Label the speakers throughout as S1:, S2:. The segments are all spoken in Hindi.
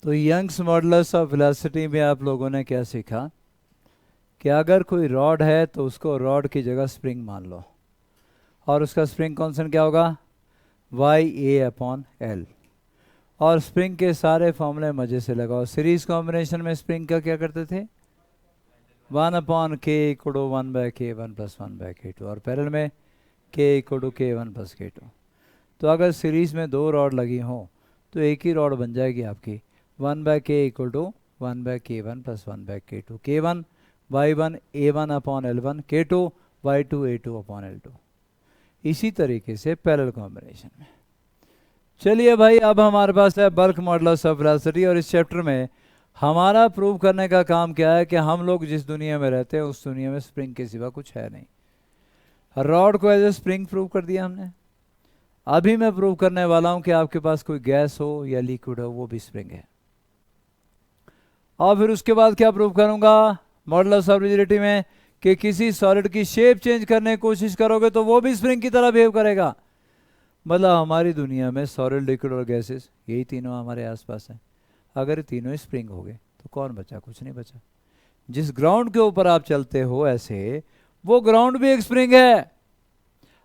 S1: तो यंग्स मॉडुलस ऑफ वेलोसिटी में आप लोगों ने क्या सीखा कि अगर कोई रॉड है तो उसको रॉड की जगह स्प्रिंग मान लो, और उसका स्प्रिंग कांस्टेंट क्या होगा, वाई ए अपॉन एल। और स्प्रिंग के सारे फॉर्मूले मजे से लगाओ। सीरीज कॉम्बिनेशन में स्प्रिंग का क्या करते थे, 1/k = 1/k1 + 1/k2, और पैरेलल में k = k1 + k2। तो अगर सीरीज में दो रॉड लगी हो तो एक ही रॉड बन जाएगी आपकी, 1/k = 1/k1 + 1/k2, k1 y1 a1 upon l1, k2 y2 a2 upon l2। इसी तरीके से पैरेलल कॉम्बिनेशन में। चलिए भाई, अब हमारे पास है बल्क मॉडुलस ऑफ वेलोसिटी, और इस चैप्टर में हमारा प्रूव करने का काम क्या है कि हम लोग जिस दुनिया में रहते हैं उस दुनिया में स्प्रिंग के सिवा कुछ है नहीं। रॉड को एज ए स्प्रिंग प्रूव कर दिया हमने। अभी मैं प्रूव करने वाला हूं कि आपके पास कोई गैस हो या लिक्विड हो, वो भी स्प्रिंग है। और फिर उसके बाद क्या प्रूव करूंगा मॉडुलस ऑफ रिजिडिटी में, कि किसी सॉलिड की शेप चेंज करने की कोशिश करोगे तो वो भी स्प्रिंग की तरह बिहेव करेगा। मतलब हमारी दुनिया में सॉलिड, लिक्विड और गैसेस, यही तीनों हमारे आसपास हैं। अगर तीनों ही स्प्रिंग हो गए तो कौन बचा, कुछ नहीं बचा। जिस ग्राउंड के ऊपर आप चलते हो ऐसे, वो ग्राउंड भी एक स्प्रिंग है।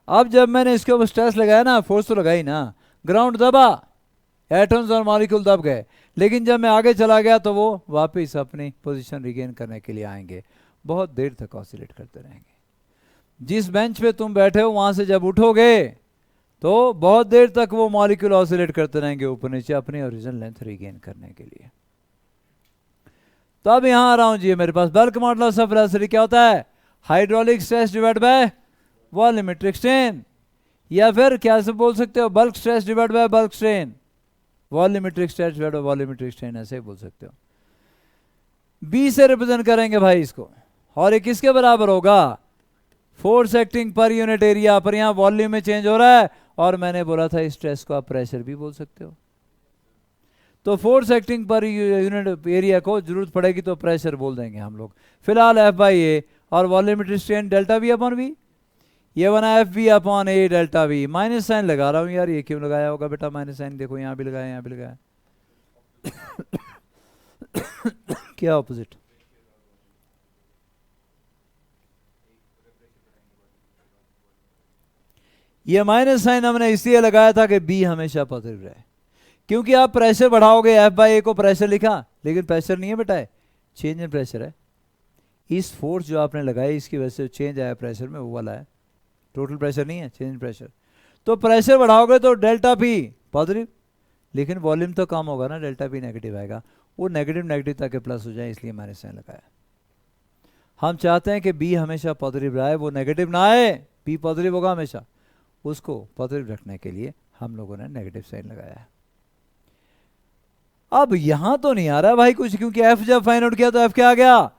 S1: अब जब मैंने इसके ऊपर स्ट्रेस लगाया ना, फोर्स तो लगाई ना, ग्राउंड दबा, एटम्स और मॉलिक्यूल दब गए, लेकिन जब मैं आगे चला गया तो वो वापस अपनी पोजीशन रिगेन करने के लिए आएंगे। बहुत देर तक ऑसिलेट करते रहेंगे। जिस बेंच पे तुम बैठे हो वहां से जब उठोगे तो बहुत देर तक वो मॉलिक्यूल ऑसिलेट करते रहेंगे ऊपर नीचे, अपनी ओरिजिनल लेंथ रिगेन करने के लिए। तो अब यहां आ रहा हूं जी, मेरे पास बल्क मॉडुलस ऑफ वेलोसिटी क्या होता है, hydraulic stress divide bye volumetric strain, या फिर क्या से बोल सकते हो, bulk stress divide bye bulk strain, volumetric stress divide bye volumetric strain, ऐसे ही बोल सकते हो। बी से रिप्रेजेंट करेंगे भाई इसको, और ये किसके बराबर होगा, force acting per unit area. पर यहां वॉल्यूम में चेंज हो रहा है, और मैंने बोला था स्ट्रेस को आप प्रेशर भी बोल सकते हो। तो force acting per unit area को जरूरत पड़ेगी तो प्रेशर बोल देंगे हम लोग। फिलहाल F/A, और volumetric strain delta V upon V, ये बना FV upon A delta V. Minus sign लगा रहा हूं यार, ये क्यों लगाया होगा बेटा माइनस साइन, देखो यहां भी लगाया, यहां भी लगाया। क्या ऑपोजिट, ये माइनस साइन हमने इसलिए लगाया था कि B हमेशा पॉजिटिव रहे, क्योंकि आप प्रेशर बढ़ाओगे, F/A को प्रेशर लिखा, लेकिन प्रेशर नहीं है बेटा, है चेंज इन प्रेशर है। इस फोर्स जो आपने लगाई इसकी वजह से चेंज आया प्रेशर में, वो वाला है, टोटल प्रेशर नहीं है, चेंज इन प्रेशर। तो प्रेशर बढ़ाओगे तो डेल्टा P पॉजिटिव, लेकिन वॉल्यूम तो कम होगा ना, डेल्टा P नेगेटिव आएगा। वो नेगेटिव नेगेटिव ताकि प्लस हो जाए, इसलिए माइनस साइन लगाया। हम चाहते हैं कि B हमेशा पॉजिटिव रहे, वो नेगेटिव ना आए, B पॉजिटिव होगा हमेशा। उसको पॉजिटिव रखने के लिए हम लोगों ने नेगेटिव साइन लगाया है। अब यहां तो नहीं आ रहा भाई कुछ, क्योंकि F जब फाइंड आउट किया तो F क्या आ गया,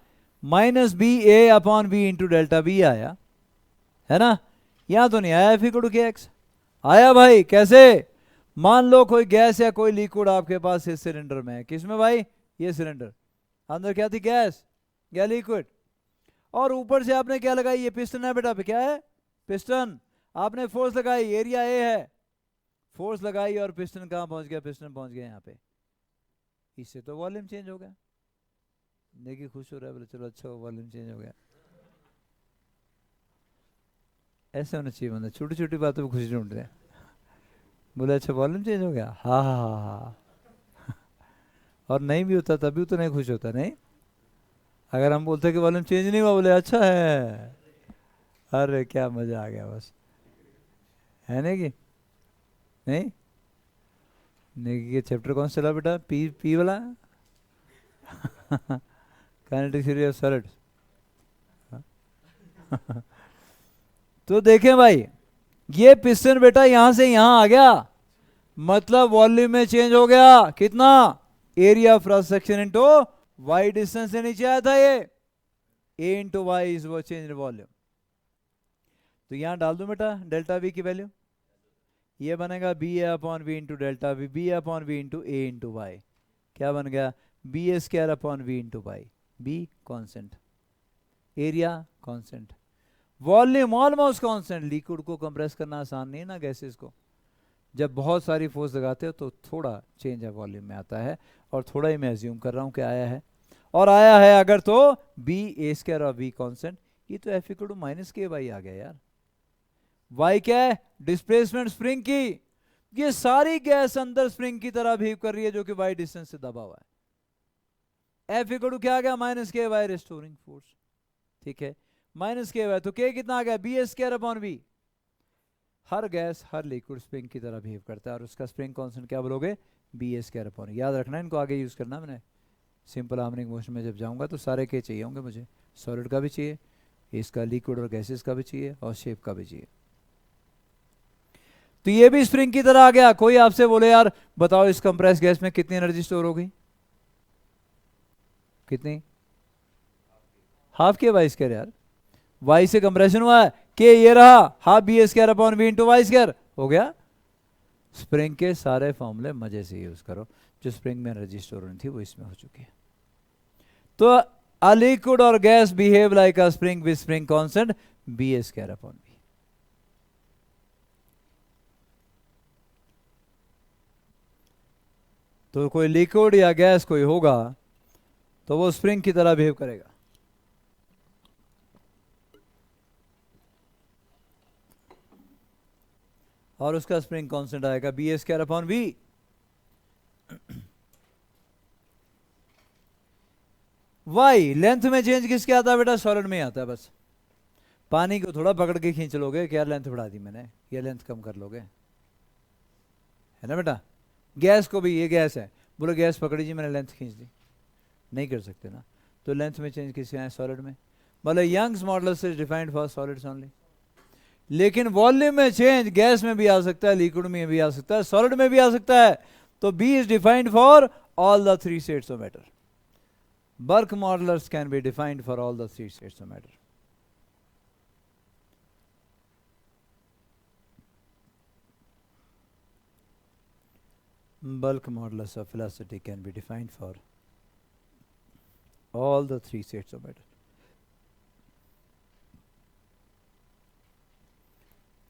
S1: -BA upon B into delta B आया, है ना। यहां तो नहीं आया F = KX, आया भाई कैसे, मान लो कोई गैस या कोई लिक्विड आपके पास इस सिलेंडर में है। किसमें भाई, ये सिलेंडर, अंदर क्या थी, गैस या लिक्विड, और ऊपर से आपने क्या लगाई, ये पिस्टन है बेटा, पे क्या है, पिस्टन। आपने फोर्स लगाई, एरिया A है, फोर्स लगाई और पिस्टन कहां पहुंच गया, पिस्टन पहुंच गया यहाँ पे। इससे तो वॉल्यूम चेंज हो गया। देखिए खुश हो रहा है, बोले चलो अच्छा वॉल्यूम चेंज हो गया। ऐसे होना चाहिए, मतलब छोटी छोटी बातों पर खुशी ढूंढ रहे हैं। बोले अच्छा वॉल्यूम चेंज हो गया, हाँ हाँ हाँ हाँ। और नहीं भी होता तभी तो नहीं खुश होता, नहीं। अगर हम बोलते कि वॉल्यूम चेंज नहीं हुआ, बोले अच्छा है, अरे क्या मजा आ गया बस, है नहीं कि नहीं। ये चैप्टर कौन सा चला बेटा, पी वाला काइनेटिक थ्योरी ऑफ सॉलिड्स। तो देखें भाई, ये पिस्टन बेटा यहां से यहां आ गया, मतलब वॉल्यूम में चेंज हो गया, कितना, area of cross section into Y distance से नीचे आया था ये, A इंटू वाई इज वो चेंज इन वॉल्यूम। तो यहां डाल दूं बेटा डेल्टा V की वैल्यू, ये बनेगा BA upon V into delta V, BA upon V into A into Y. क्या बन गया, BA² upon V into Y. B constant, area constant, volume almost constant. Liquid को कंप्रेस करना आसान नहीं है ना गैसेस को, जब बहुत सारी फोर्स लगाते हो तो थोड़ा चेंज है वॉल्यूम में आता है, और थोड़ा ही मैं एज्यूम कर रहा हूँ कि आया है, और आया है अगर तो बी ए स्क्वायर और वी कांस्टेंट, ये तो एफ इक्वल टू माइनस के वाई आ गया यार। वाई क्या है? डिस्प्लेसमेंट स्प्रिंग की। ये सारी गैस अंदर स्प्रिंग की तरह बिहेव कर रही है जो कि वाई डिस्टेंस से दबा हुआ है। एफ इक्वल टू क्या आ गया? माइनस के वाई रेस्टोरिंग फोर्स, ठीक है, माइनस के वाई, तो के कितना आ गया? B A square upon V. हर गैस हर लिक्विड स्प्रिंग की तरह बिहेव करता है, और उसका स्प्रिंग कांस्टेंट क्या बोलोगे? B A square upon. याद रखना इनको आगे यूज करना। मैंने सिंपल हार्मोनिक मोशन में जब जाऊंगा तो सारे के चाहिए होंगे मुझे, सॉलिड का भी चाहिए, इसका लिक्विड और गैसेस का भी चाहिए, और शेप का भी चाहिए। तो ये भी स्प्रिंग की तरह आ गया। कोई आपसे बोले यार बताओ इस कंप्रेस गैस में कितनी एनर्जी स्टोर हो गई? कितनी? हाफ के वाई स्क्वायर यार। वाई से कंप्रेशन हुआ है, के ये रहा half B square upon V into Y square, हो गया। स्प्रिंग के सारे फॉर्मूले मजे से यूज करो, जो स्प्रिंग में एनर्जी स्टोर होनी थी वो इसमें हो चुकी है। तो अ लिक्विड और gas behave like a spring with spring constant B square upon V. तो कोई लिक्विड या गैस कोई होगा तो वो स्प्रिंग की तरह बिहेव करेगा। और उसका स्प्रिंग कांस्टेंट आएगा B square upon V. Y length में चेंज किसके आता है बेटा? सॉलिड में आता है। बस पानी को थोड़ा पकड़ के खींच लोगे, क्या लेंथ बढ़ा दी मैंने, ये लेंथ कम कर लोगे, है ना बेटा। गैस को भी, ये गैस है, बोलो गैस पकड़ी जी मैंने लेंथ खींच दी, नहीं कर सकते ना। तो लेंथ में चेंज किसके आए? सॉलिड में। बोले Young's modulus is defined for solids only. लेकिन वॉल्यूम में चेंज गैस में भी आ सकता है, लिक्विड में भी आ सकता है, सॉलिड में भी आ सकता है। तो B is defined for all the three states of matter. Bulk modulus can be defined for all the three states of matter. Bulk modulus of velocity can be defined for all the three states of matter.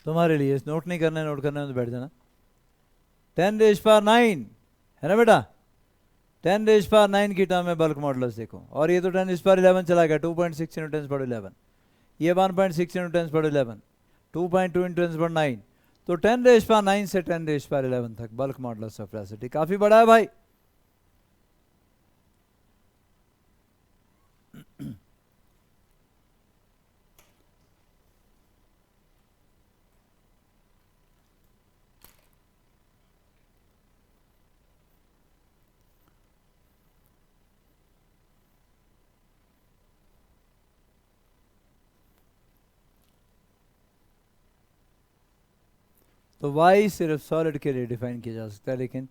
S1: तुम्हारे लिए नोट नहीं करना है, नोट करना है तो बैठ जाना। 10⁻⁹ है ना बेटा? 10⁻⁹ की टर्म में बल्क मॉडुलस देखो, और ये तो 10⁻11 चला गया, 2.6 × 10⁻11, ये 1.6 × 10⁻11, 2.2 × 10⁻9, तो 10⁻9 से 10⁻11 तक बल्क मॉडुलस ऑफ वेलोसिटी काफी बड़ा है भाई। तो y सिर्फ सॉलिड के लिए डिफाइन किया जा सकता है, लेकिन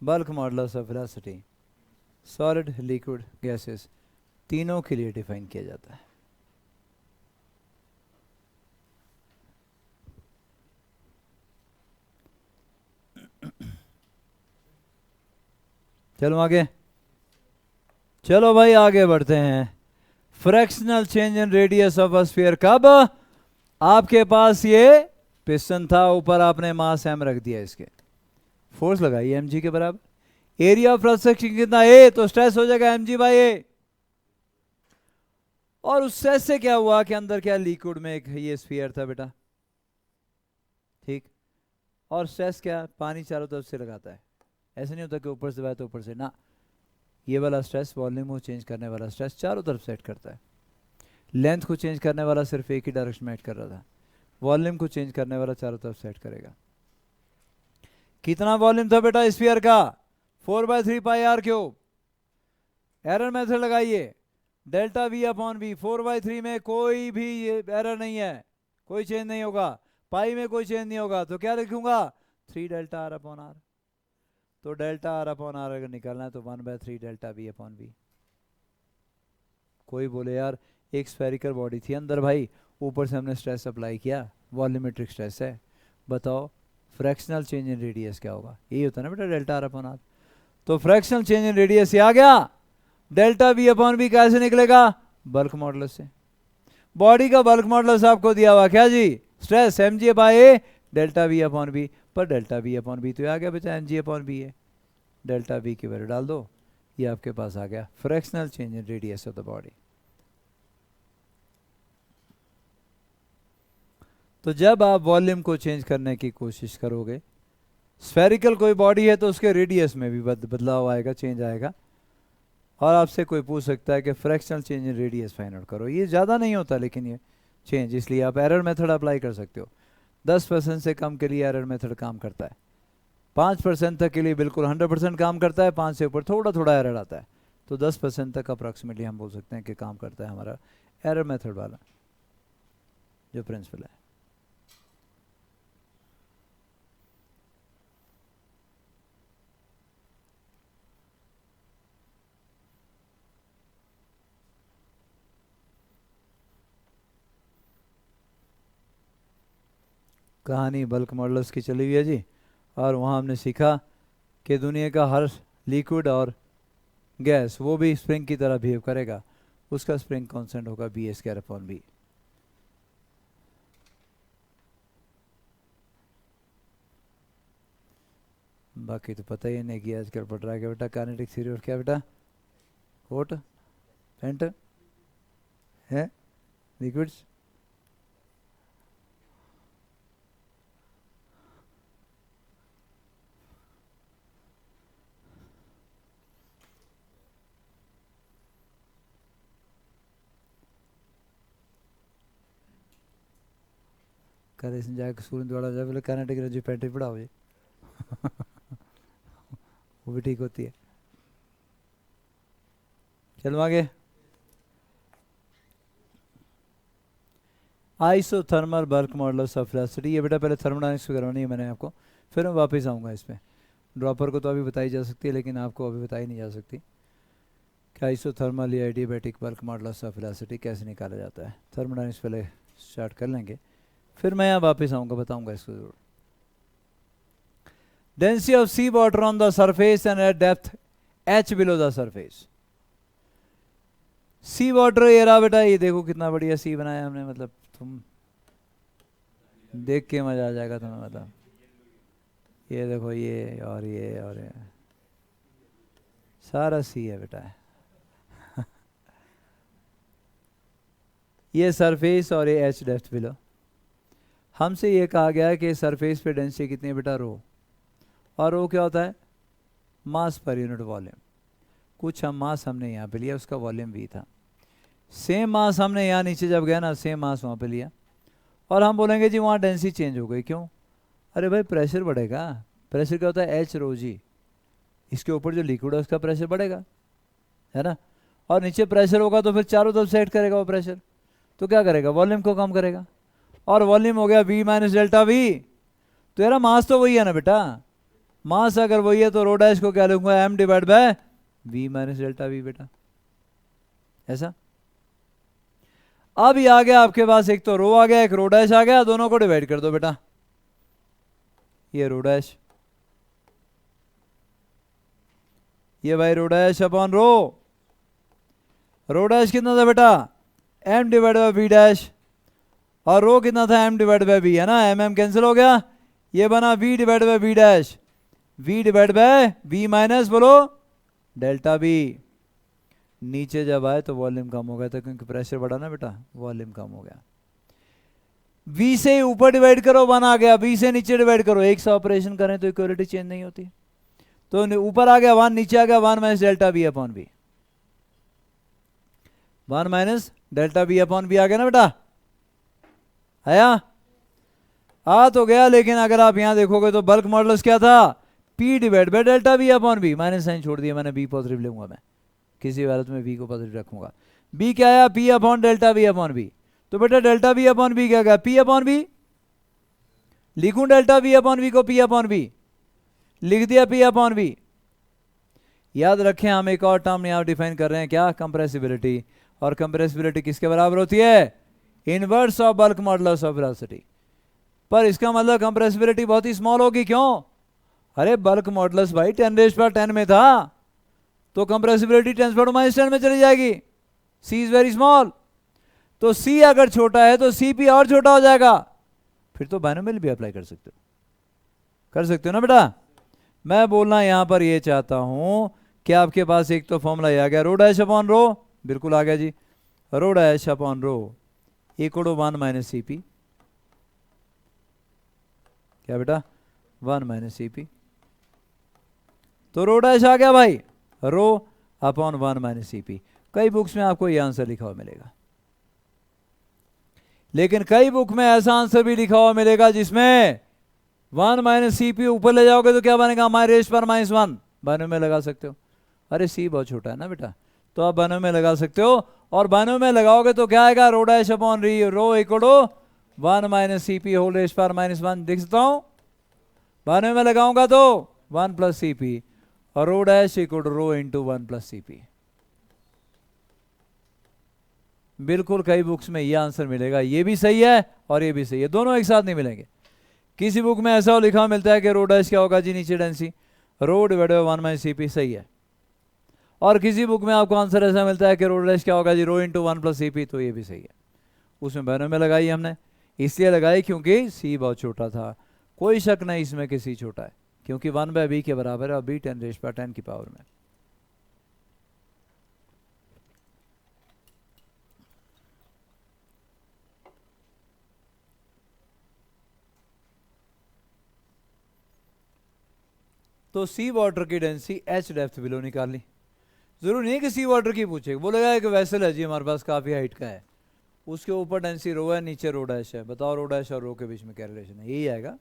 S1: bulk modulus of velocity solid, liquid, gases तीनों के लिए डिफाइन किया जाता है। चलो आगे, चलो भाई आगे बढ़ते हैं। Fractional change in radius of a sphere कब? आपके पास ये पिस्टन था, ऊपर आपने मास m रख दिया, इसके फोर्स लगाई mg के बराबर, एरिया ऑफ सेक्शन कितना? a, तो स्ट्रेस हो जाएगा mg/a। और उस स्ट्रेस से क्या हुआ कि अंदर क्या लिक्विड में एक ये स्फीयर था बेटा, ठीक, और स्ट्रेस क्या? पानी चारों तरफ से लगाता है, ऐसे नहीं होता कि ऊपर से बहाए तो ऊपर से ना, ये वाला स्ट्रेस वॉल्यूम को चेंज करने वाला स्ट्रेस चारों तरफ सेट करता है। लेंथ को चेंज करने वाला सिर्फ एक ही डायरेक्शन में ऐड कर रहा था, वॉल्यूम को चेंज करने वाला चारों तरफ सेट करेगा। कितना वॉल्यूम था बेटा स्फीयर का? 4/3πr³। एरर मेथड लगाइए, डेल्टा v अपॉन v, 4/3 में कोई भी एरर नहीं है, कोई चेंज नहीं होगा, पाई में कोई चेंज नहीं होगा, तो क्या लिखूंगा? 3 ΔR अपॉन r। तो ΔR अपॉन r अगर निकालना है तो 1/3 डेल्टा v अपॉन v। कोई बोले यार एक स्फेरिकल बॉडी थी अंदर भाई, ऊपर से हमने स्ट्रेस अप्लाई किया, वॉल्यूमेट्रिक स्ट्रेस है, बताओ फ्रैक्शनल चेंज इन रेडियस क्या होगा? यही होता है ना बेटा ΔR अपॉन r। तो फ्रैक्शनल चेंज इन रेडियस ये आ गया। डेल्टा v अपॉन v कैसे निकलेगा? बल्क मॉडुलस से। बॉडी का बल्क मॉडुलस आपको दिया हुआ क्या जी? Stress mg/a delta V upon B, पर डेल्टा वी अपॉन बी तो आ गया बचा एन जी अपॉन बी है, डेल्टा वी की वैल्यू डाल दो, ये आपके पास आ गया fractional change in radius of the body. तो जब आप वॉल्यूम को चेंज करने की कोशिश करोगे, स्फेरिकल कोई बॉडी है तो उसके रेडियस में भी बदलाव आएगा, चेंज आएगा, और आपसे कोई पूछ सकता है कि fractional change in radius find out करो, ये ज़्यादा नहीं होता लेकिन ये चेंज, इसलिए आप एरर मेथड अप्लाई कर सकते हो। 10% से कम के लिए एरर मेथड काम करता है, 5% तक के लिए बिल्कुल 100% काम करता है, 5 से ऊपर थोड़ा थोड़ा एरर आता है, तो 10% तक अप्रॉक्सीमेटली हम बोल सकते हैं कि काम करता है हमारा एरर मेथड वाला जो प्रिंसिपल है। कहानी बल्क मॉडल्स की चली हुई है जी, और वहाँ हमने सीखा कि दुनिया का हर लिक्विड और गैस वो भी स्प्रिंग की तरह बिहेव करेगा, उसका स्प्रिंग कांस्टेंट होगा B A square upon B. बाकी तो पता ही नहीं कि आजकल पढ़ रहा है क्या बेटा, काइनेटिक थ्योरी और क्या बेटा, कोट पेंट है लिक्विड्स। करे जाकर सूर्य द्वारा जब बोले काइनेटिक एनर्जी पेंट ही पढ़ाओ जी वो भी ठीक होती है। चलो आगे, isothermal bulk models of velocity, ये बेटा पहले थर्मोडायनेमिक्स करवानी है मैंने आपको, फिर मैं वापस आऊँगा इस पर। ड्रॉपर को तो अभी बताई जा सकती है लेकिन आपको अभी बताई नहीं जा सकती कि आइसोथर्मल या adiabatic bulk models of velocity कैसे निकाला जाता है। थर्मोडायनेमिक्स पहले स्टार्ट कर लेंगे, फिर मैं यहाँ वापस आऊँगा, बताऊँगा इसको जरूर। Density of sea water on the surface and at depth h below the surface. Sea water ये रहा बेटा, ये देखो कितना बढ़िया सी बनाया हमने, मतलब तुम देख के मजा आ जाएगा तुम्हें, मतलब ये देखो ये और ये सारा सी है बेटा ये सरफेस और ये h डेप्थ बिलो। हमसे ये कहा गया है कि सरफेस पे डेंसिटी कितनी है बेटा, रो, और रो क्या होता है, मास पर यूनिट वॉल्यूम। कुछ हम मास हमने यहाँ पे लिया, उसका वॉल्यूम भी था, सेम मास हमने यहाँ नीचे जब गया ना, सेम मास वहाँ पे लिया, और हम बोलेंगे जी वहाँ डेंसिटी चेंज हो गई, क्यों, अरे भाई प्रेशर बढ़ेगा, प्रेशर क्या होता है एच रो जी, इसके ऊपर जो लिक्विड है उसका प्रेशर बढ़ेगा, है ना, और नीचे प्रेशर होगा तो फिर चारों तरफ सेट करेगा वो प्रेशर, तो क्या करेगा, वॉल्यूम को कम करेगा, और वॉल्यूम हो गया वी माइनस डेल्टा वी। तो यार मास तो वही है ना बेटा, मास अगर वही है तो रो डैश को क्या लिखूंगा, M divide by V minus delta V बेटा, ऐसा। अब ये आ गया आपके पास, एक तो रो आ गया, एक रो डैश आ गया, दोनों को डिवाइड कर दो बेटा, ये रो डैश, ये भाई rho dash upon rho dash कितना था बेटा, M divide by V dash, और रो कितना था, एम डिवाइड बाय वी, है ना, एम एम कैंसिल हो गया, ये बना V divide by V dash, V divide by V minus बोलो डेल्टा वी। नीचे जब आए तो वॉल्यूम कम हो गया था, क्योंकि प्रेशर बढ़ा ना बेटा, वॉल्यूम कम हो गया। v से ऊपर डिवाइड करो 1 आ गया, v से नीचे डिवाइड करो, एक से ऑपरेशन करें तो इक्वलिटी चेंज नहीं होती, तो ऊपर आ गया 1, नीचे आ गया 1 minus delta v upon V, 1 minus delta v upon V आ गया ना बेटा, आया, आ तो गया, लेकिन अगर आप यहां देखोगे तो बल्क मॉडल्स क्या था, p divide by delta v upon V, minus sign छोड़ दिया मैंने, b पॉजिटिव लूंगा मैं, किसी हालत में v को पॉजिटिव रखूंगा, b क्या आया, p upon delta v upon V, तो बेटा डेल्टा v अपॉन वी क्या गया, p अपॉन वी, लिखूं डेल्टा v अपॉन वी को p अपॉन वी, लिख दिया p अपॉन वी। याद रखें हम एक और टर्म यहां डिफाइन कर रहे हैं, क्या, कंप्रेसिबिलिटी, और कंप्रेसिबिलिटी किसके बराबर होती है, inverse of bulk modulus of velocity, पर इसका मतलब कंप्रेसिबिलिटी बहुत ही स्मॉल होगी, क्यों, अरे बल्क मॉडुलस भाई 10⁻10 में था, तो कंप्रेसिबिलिटी 10⁻10 में चली जाएगी, c इज वेरी स्मॉल, तो c अगर छोटा है तो cp और छोटा हो जाएगा, फिर तो बायनोमियल भी अप्लाई कर सकते हो, कर सकते हो ना बेटा। मैं बोलना यहाँ पर ये चाहता हूँ कि आपके पास एक तो फॉर्मूला आ गया, रो डैश अपॉन रो, बिल्कुल आ गया जी, rho dash upon rho equal to 1 minus C P, क्या बेटा 1 माइनस सी पी, तो रो डैश आ गया भाई, rho upon 1 minus C P. कई बुक्स में आपको ये आंसर लिखा हुआ मिलेगा, लेकिन कई बुक में ऐसा आंसर भी लिखा हुआ मिलेगा जिसमें 1 माइनस सी पी ऊपर ले जाओगे तो क्या बनेगा, हमारे रेस पर -1, बानवे में लगा सकते हो। अरे सी बहुत छोटा है ना बेटा, तो आप बानवे में लगा सकते हो, और बानवे में लगाओगे तो क्या आएगा, rho dash upon rho equal to 1 minus C P whole raise पर -1, देख सकता हूं। बानवे में लगाऊंगा तो 1 प्लस सी पी, और rho dash equal to rho into 1 plus C P. बिल्कुल कई बुक्स में ये आंसर मिलेगा, ये भी सही है और ये भी सही है, दोनों एक साथ नहीं मिलेंगे। किसी बुक में ऐसा लिखा मिलता है कि रो डैश क्या होगा जी, नीचे density rho divided by 1 minus C P, सही है। और किसी बुक में आपको आंसर ऐसा मिलता है कि रो डैश क्या होगा जी, रो इंटू 1 प्लस सी पी, तो ये भी सही है। उसमें बानवे में लगाई हमने, इसलिए लगाई क्योंकि सी बहुत छोटा था, कोई शक नहीं इसमें कि सी छोटा है, क्योंकि 1/b के बराबर है और b 10 की पावर में। तो सी वाटर की डेंसिटी एच डेप्थ बिलो निकाल ली, जरूरी नहीं है कि सी वाटर की पूछे, बोलेगा कि वैसल है जी हमारे पास काफी हाइट का है, उसके ऊपर डेंसिटी रो है, नीचे रो डैश है, बताओ रो डैश और रो के बीच में क्या रिलेशन है, यही आएगा।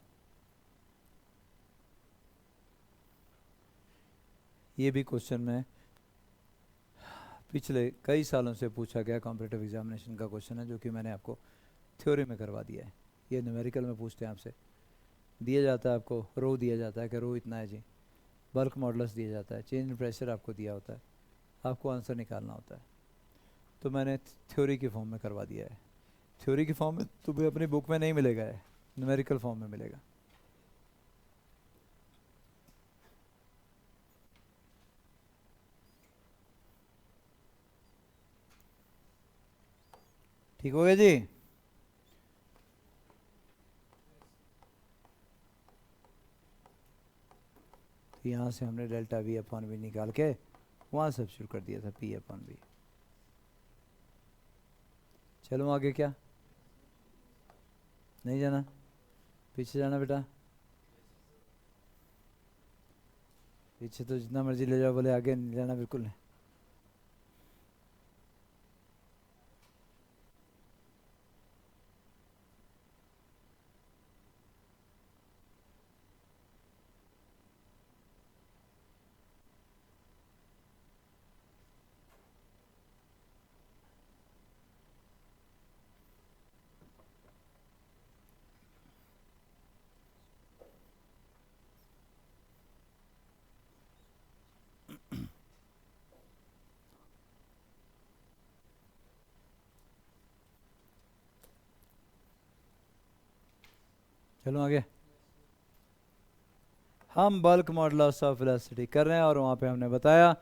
S1: ये भी क्वेश्चन में पिछले कई सालों से पूछा गया कॉम्पिटिटिव एग्जामिनेशन का क्वेश्चन है, जो कि मैंने आपको थ्योरी में करवा दिया है। ये न्यूमेरिकल में पूछते हैं आपसे, दिया जाता है आपको रो, दिया जाता है कि रो इतना है जी, बल्क मॉडुलस दिया जाता है, चेंज इन प्रेशर आपको दिया होता है, आपको आंसर निकालना होता है। तो मैंने थ्योरी के फॉर्म में करवा दिया है, थ्योरी के फॉर्म में तुम्हें अपनी बुक में नहीं मिलेगा, है न्यूमेरिकल फॉर्म में मिलेगा। ठीक हो गया जी। तो यहाँ से हमने डेल्टा वी अपॉन वी निकाल के वहाँ सब्स्टिट्यूट कर दिया था पी अपॉन वी। चलो आगे, क्या नहीं जाना, पीछे जाना बेटा, पीछे तो जितना मर्जी ले जाओ, बोले आगे नहीं जाना, बिल्कुल नहीं। चलो आगे, हम बल्क मॉडुलस ऑफ वेलोसिटी कर रहे हैं, और वहाँ पे हमने बताया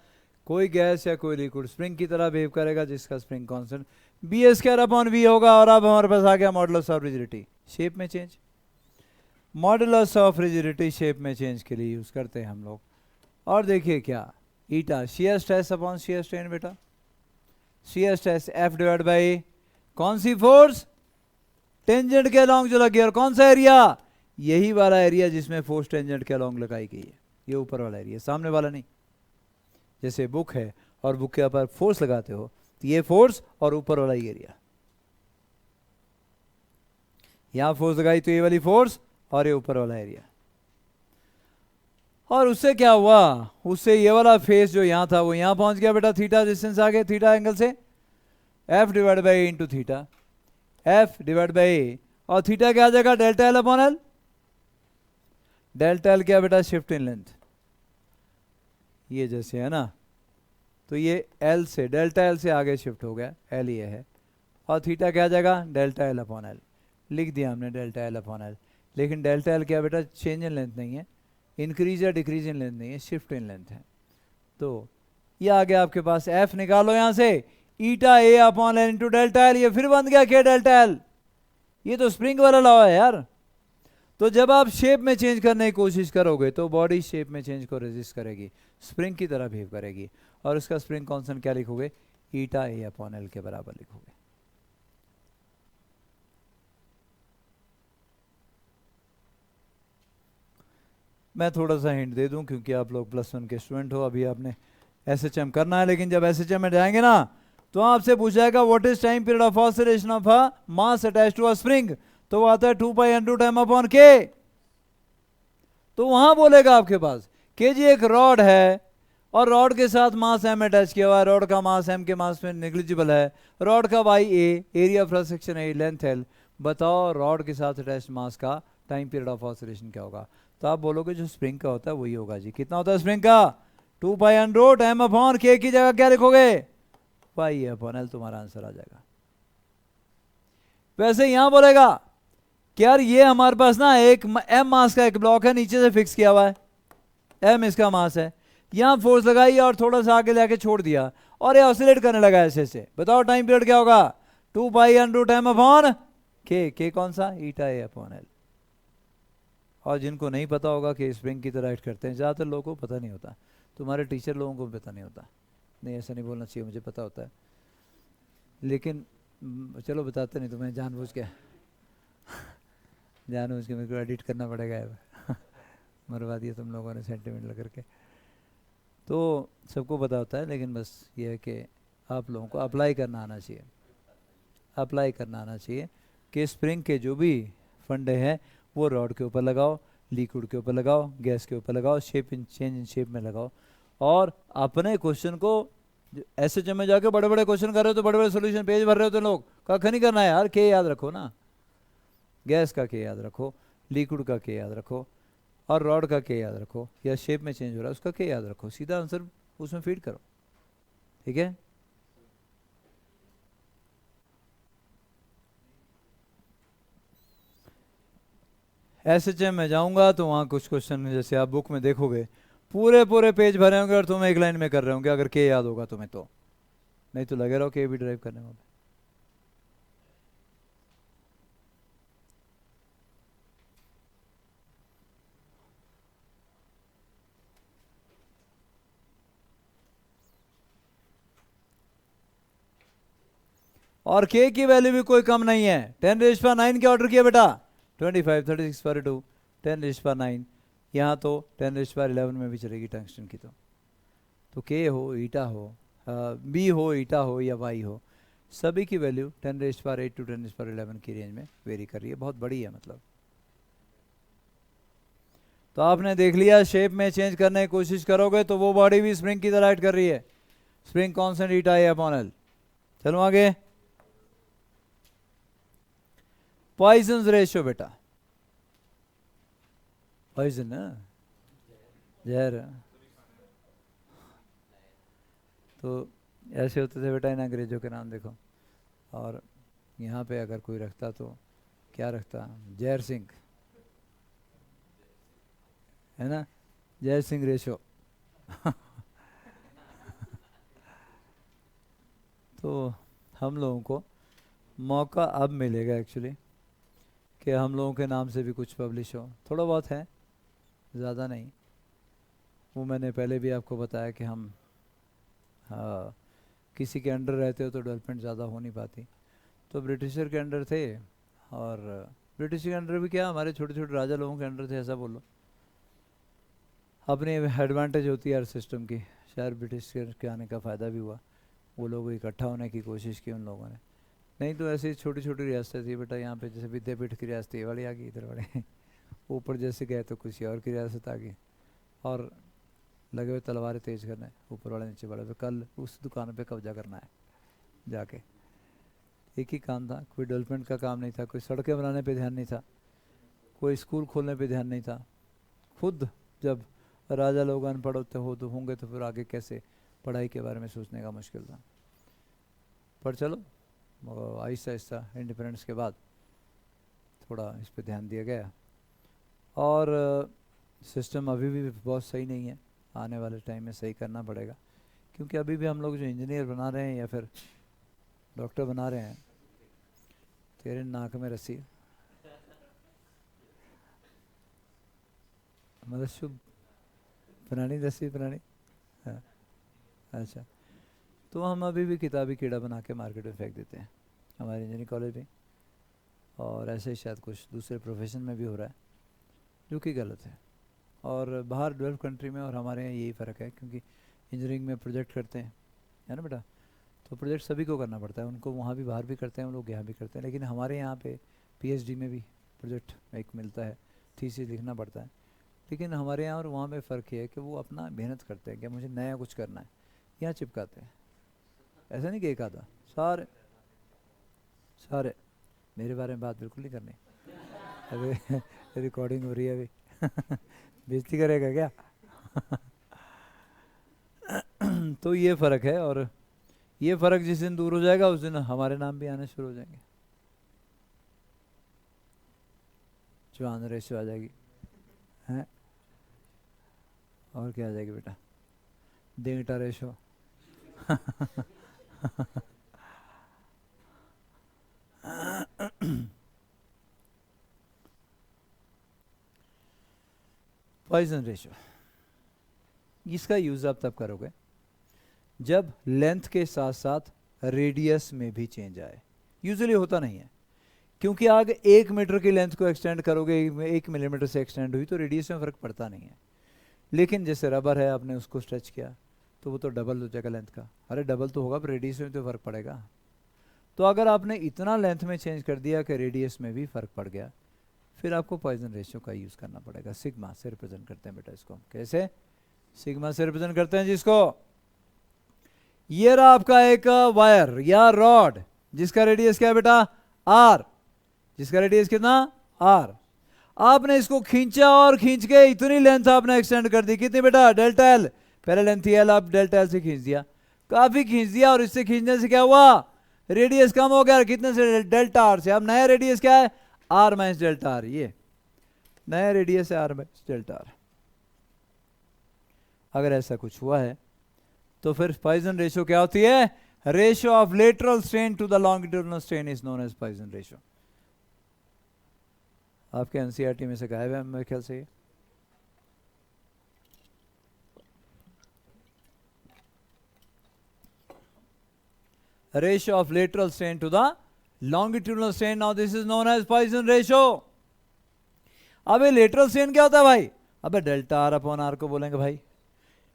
S1: कोई गैस या कोई लिक्विड स्प्रिंग की तरह बिहेव करेगा जिसका spring constant B S square upon V होगा। और अब हमारे पास आ गया मॉडुलस ऑफ रिजिडिटी, शेप में change, modulus of rigidity shape में चेंज के लिए यूज करते हैं हम लोग। और देखिए क्या, eta shear stress upon shear strain बेटा, shear stress F divide by कौन सी फोर्स, टेंजेंट के अलोंग जो लगी, और कौन सा एरिया, यही वाला एरिया जिसमें फोर्स टेंजेंट के अलोंग लगाई गई है, ये ऊपर वाला एरिया, सामने वाला नहीं। जैसे बुक है और बुक के ऊपर फोर्स लगाते हो तो ये फोर्स और ऊपर वाला ही एरिया, यहां फोर्स लगाई तो ये वाली फोर्स और ये ऊपर वाला एरिया। और उससे क्या हुआ, उससे ये वाला फेस जो यहां था वो यहां पहुंच गया बेटा, थीटा डिस्टेंस आ गया थीटा एंगल से, F divide by into theta, F divide by, और थीटा क्या आ जाएगा, delta L upon L. Delta L क्या बेटा, शिफ्ट इन लेंथ, ये जैसे है ना, तो ये एल से, डेल्टा एल से आगे शिफ्ट हो गया, एल ये है, और थीटा क्या आ जाएगा, डेल्टा एल अपॉन एल, लिख दिया हमने डेल्टा एल अपॉन एल। लेकिन डेल्टा एल क्या बेटा, चेंज इन लेंथ नहीं है, इंक्रीज या डिक्रीज इन लेंथ नहीं है, शिफ्ट इन लेंथ है। तो ये आ गया आपके पास, एफ निकालो यहां से, eta A upon L into delta L, ये फिर बन गया क्या, डेल्टा एल, ये तो स्प्रिंग वाला लॉ है यार, तो जब आप शेप में चेंज करने की कोशिश करोगे तो बॉडी शेप में चेंज को रेजिस्ट करेगी, स्प्रिंग की तरह बिहेव करेगी, और उसका स्प्रिंग कांस्टेंट क्या लिखोगे? ईटा ए अपॉन एल के बराबर लिखोगे। मैं थोड़ा सा हिंट दे दूं, क्योंकि आप लोग +1 के स्टूडेंट हो, अभी आपने एसएचएम करना है, लेकिन जब एसएचएम में जाएंगे ना तो आपसे पूछा जाएगा what is time period of oscillation of a mass attached to a spring, तो वो आता है 2 पाई √m अपॉन के। तो वहां बोलेगा आपके पास के जी एक रॉड है और रॉड के साथ मास m अटैच किया हुआ है, रॉड का मास m के मास में नेग्लिजिबल है, रॉड का Y A, area of section A, length l, बताओ रॉड के साथ अटैच मास का टाइम पीरियड ऑफ ऑसिलेशन क्या होगा? तो आप बोलोगे जो स्प्रिंग का होता है वही होगा जी। कितना होता है स्प्रिंग का? 2 पाई √m अपॉन के की जगह क्या लिखोगे? पाई अपॉन एल, तुम्हारा आंसर आ जाएगा। वैसे यहां बोलेगा कि यार ये हमारे पास ना एक m मास का एक ब्लॉक है, नीचे से फिक्स किया हुआ है, m इसका मास है, यहां फोर्स लगाई और थोड़ा सा आगे जाके छोड़ दिया और ये ऑसिलेट करने लगा ऐसे से, बताओ टाइम पीरियड क्या होगा? 2 पाई √m अपॉन के कौन सा? ईटा ए अपॉन एल। और जिनको नहीं पता होगा कि स्प्रिंग की तरह एक्ट करते हैं, ज़्यादातर लोगों को पता नहीं होता, तुम्हारे टीचर लोगों को भी पता नहीं होता। नहीं, ऐसा नहीं बोलना चाहिए, मुझे पता होता है, लेकिन चलो बताते नहीं, तुम्हें जानबूझ के मेरे को एडिट करना पड़ेगा मरवा दिया तुम लोगों ने सेंटीमेंट करके। तो सबको पता होता है, लेकिन बस ये है कि आप लोगों को अप्लाई करना आना चाहिए, अप्लाई करना आना चाहिए कि स्प्रिंग के जो भी फंडे हैं वो रॉड के ऊपर लगाओ, लिक्विड के ऊपर लगाओ, गैस के ऊपर लगाओ, shape in change in shape में लगाओ, और अपने क्वेश्चन को एसएचएम में जाके बड़े बड़े क्वेश्चन कर रहे हो तो बड़े बड़े सोल्यूशन पेज भर रहे हो तो लोग कख नहीं करना है यार, के याद रखो ना, गैस का के याद रखो, लिक्विड का के याद रखो, और रॉड का के याद रखो, या शेप में चेंज हो रहा है उसका के याद रखो, सीधा आंसर उसमें फीड करो, ठीक है। एसएचएम में जाऊंगा तो वहाँ कुछ क्वेश्चन जैसे आप बुक में देखोगे पूरे पूरे पेज भरे होंगे और तुम एक लाइन में कर रहे होंगे, अगर के याद होगा तुम्हें तो, नहीं तो लगे रहो के भी ड्राइव करने में। और के की वैल्यू भी कोई कम नहीं है, 10⁹ के ऑर्डर किया बेटा, 25, 36 पर 2, 10⁹ यहाँ तो 10⁻11 में भी चलेगी टंगस्टन की। तो के हो, ईटा हो, बी हो, ईटा हो या वाई हो, सभी की वैल्यू 10⁸ to 10⁻11 की रेंज में वेरी कर रही है, बहुत बड़ी है मतलब। तो आपने देख लिया, शेप में चेंज करने की कोशिश करोगे तो वो बॉडी भी स्प्रिंग की तरह एक्ट कर रही है, spring constant eta A upon L. चलो आगे, पॉइजन रेशियो बेटा, पॉइजन जहर, तो ऐसे होते थे बेटा इन अंग्रेजों के नाम देखो, और यहाँ पे अगर कोई रखता तो क्या रखता? जहर सिंह, है ना, जय सिंह रेशो तो हम लोगों को मौका अब मिलेगा एक्चुअली कि हम लोगों के नाम से भी कुछ पब्लिश हो, थोड़ा बहुत है, ज़्यादा नहीं। वो मैंने पहले भी आपको बताया कि हम किसी के अंडर रहते हो तो डेवलपमेंट ज़्यादा हो नहीं पाती, तो ब्रिटिशर के अंडर थे, और ब्रिटिश के अंडर भी क्या, हमारे छोटे छोटे राजा लोगों के अंडर थे, ऐसा बोलो। अपनी एडवांटेज होती है हर सिस्टम की, शायद ब्रिटिश के आने का फ़ायदा भी हुआ, वो लोग इकट्ठा होने की कोशिश की उन लोगों ने, नहीं तो ऐसी छोटी छोटी रियासतें थी बेटा, यहाँ पे जैसे विद्यापीठ की रियासत ये वाली आ गई इधर बड़े ऊपर जैसे गए तो किसी और की रियासत आ गई, और लगे हुए तलवारें तेज करने, ऊपर वाले नीचे वाले पे, कल उस दुकान पे कब्जा करना है जाके, एक ही काम था, कोई डेवलपमेंट का काम नहीं था, कोई सड़कें बनाने पे ध्यान नहीं था, कोई स्कूल खोलने पे ध्यान नहीं था। खुद जब राजा लोग अनपढ़ होते हो तो होंगे तो फिर आगे कैसे पढ़ाई के बारे में सोचने का मुश्किल था। पर चलो आहिस्ता आहिस्ता इंडिपेंडेंस के बाद थोड़ा इस पे ध्यान दिया गया, और सिस्टम अभी भी बहुत सही नहीं है, आने वाले टाइम में सही करना पड़ेगा, क्योंकि अभी भी हम लोग जो इंजीनियर बना रहे हैं या फिर डॉक्टर बना रहे हैं, तेरे नाक में रस्सी मतलब शुभ प्राणी, 10वीं प्राणी। हाँ, अच्छा। तो हम अभी भी किताबी कीड़ा बना के मार्केट में फेंक देते हैं हमारे इंजीनियरिंग कॉलेज में, और ऐसे ही शायद कुछ दूसरे प्रोफेशन में भी हो रहा है, जो कि गलत है। और बाहर डेवलप कंट्री में और हमारे यहाँ यही फ़र्क है, क्योंकि इंजीनियरिंग में प्रोजेक्ट करते हैं, है ना बेटा, तो प्रोजेक्ट सभी को करना पड़ता है, उनको वहाँ भी बाहर भी करते हैं, हम लोग यहाँ भी करते हैं। लेकिन हमारे यहाँ पे पीएचडी में भी प्रोजेक्ट एक मिलता है, थीसिस लिखना पड़ता है। लेकिन हमारे यहाँ और वहाँ में फ़र्क ये है कि वो अपना मेहनत करते हैं कि मुझे नया कुछ करना है, यहाँ चिपकाते हैं। ऐसा नहीं कि एक आधा, सारे सारे। मेरे बारे में बात बिल्कुल नहीं करनी। अरे रिकॉर्डिंग हो रही है अभी। बेइज्जती करेगा क्या? तो ये फ़र्क है, और ये फ़र्क जिस दिन दूर हो जाएगा उस दिन हमारे नाम भी आने शुरू हो जाएंगे। चौहान रेशो आ जाएगी, हैं? और क्या आ जाएगी बेटा? देंगटा रेशो। पॉइजन रेशो, इसका यूज़ आप तब करोगे जब लेंथ के साथ साथ रेडियस में भी चेंज आए। यूजुअली होता नहीं है, क्योंकि आगे 1 मीटर की लेंथ को एक्सटेंड करोगे, 1 मिलीमीटर से एक्सटेंड हुई तो रेडियस में फ़र्क पड़ता नहीं है। लेकिन जैसे रबर है, आपने उसको स्ट्रेच किया तो वो तो डबल हो जाएगा लेंथ का। अरे डबल तो होगा पर रेडियस में तो फ़र्क पड़ेगा। तो अगर आपने इतना लेंथ में चेंज कर दिया कि रेडियस में भी फ़र्क पड़ गया, फिर आपको पॉइजन रेशियो का यूज़ करना पड़ेगा। सिग्मा से रिप्रेजेंट करते हैं बेटा इसको। कैसे? सिग्मा से रिप्रेजेंट करते हैं जिसको, ये रहा आपका एक वायर या रॉड जिसका रेडियस क्या है बेटा? आर। जिसका रेडियस कितना? आर। आपने इसको खींचा और खींच के इतनी लेंथ आपने एक्सटेंड कर दी, कितनी बेटा? Delta L. पहले लेंथ थी एल, आप डेल्टा एल से खींच दिया, काफी खींच दिया, और इससे खींचने से क्या हुआ? रेडियस कम हो गया। कितने से? डेल्टा आर से। अब नया रेडियस क्या है? R minus delta R. ये नया रेडियस है आर माइनस डेल्टा आर। अगर ऐसा कुछ हुआ है तो फिर पॉइजन रेशियो क्या होती है? Ratio of lateral strain to the longitudinal strain is known as Poisson ratio. आपके एनसीईआरटी में से गायब है मेरे ख्याल से ये। Ratio of lateral strain to the longitudinal strain, now this is known as Poisson ratio. अब ये लेटरल स्ट्रेन क्या होता है भाई? अबे डेल्टा आर अपॉन आर को बोलेंगे भाई,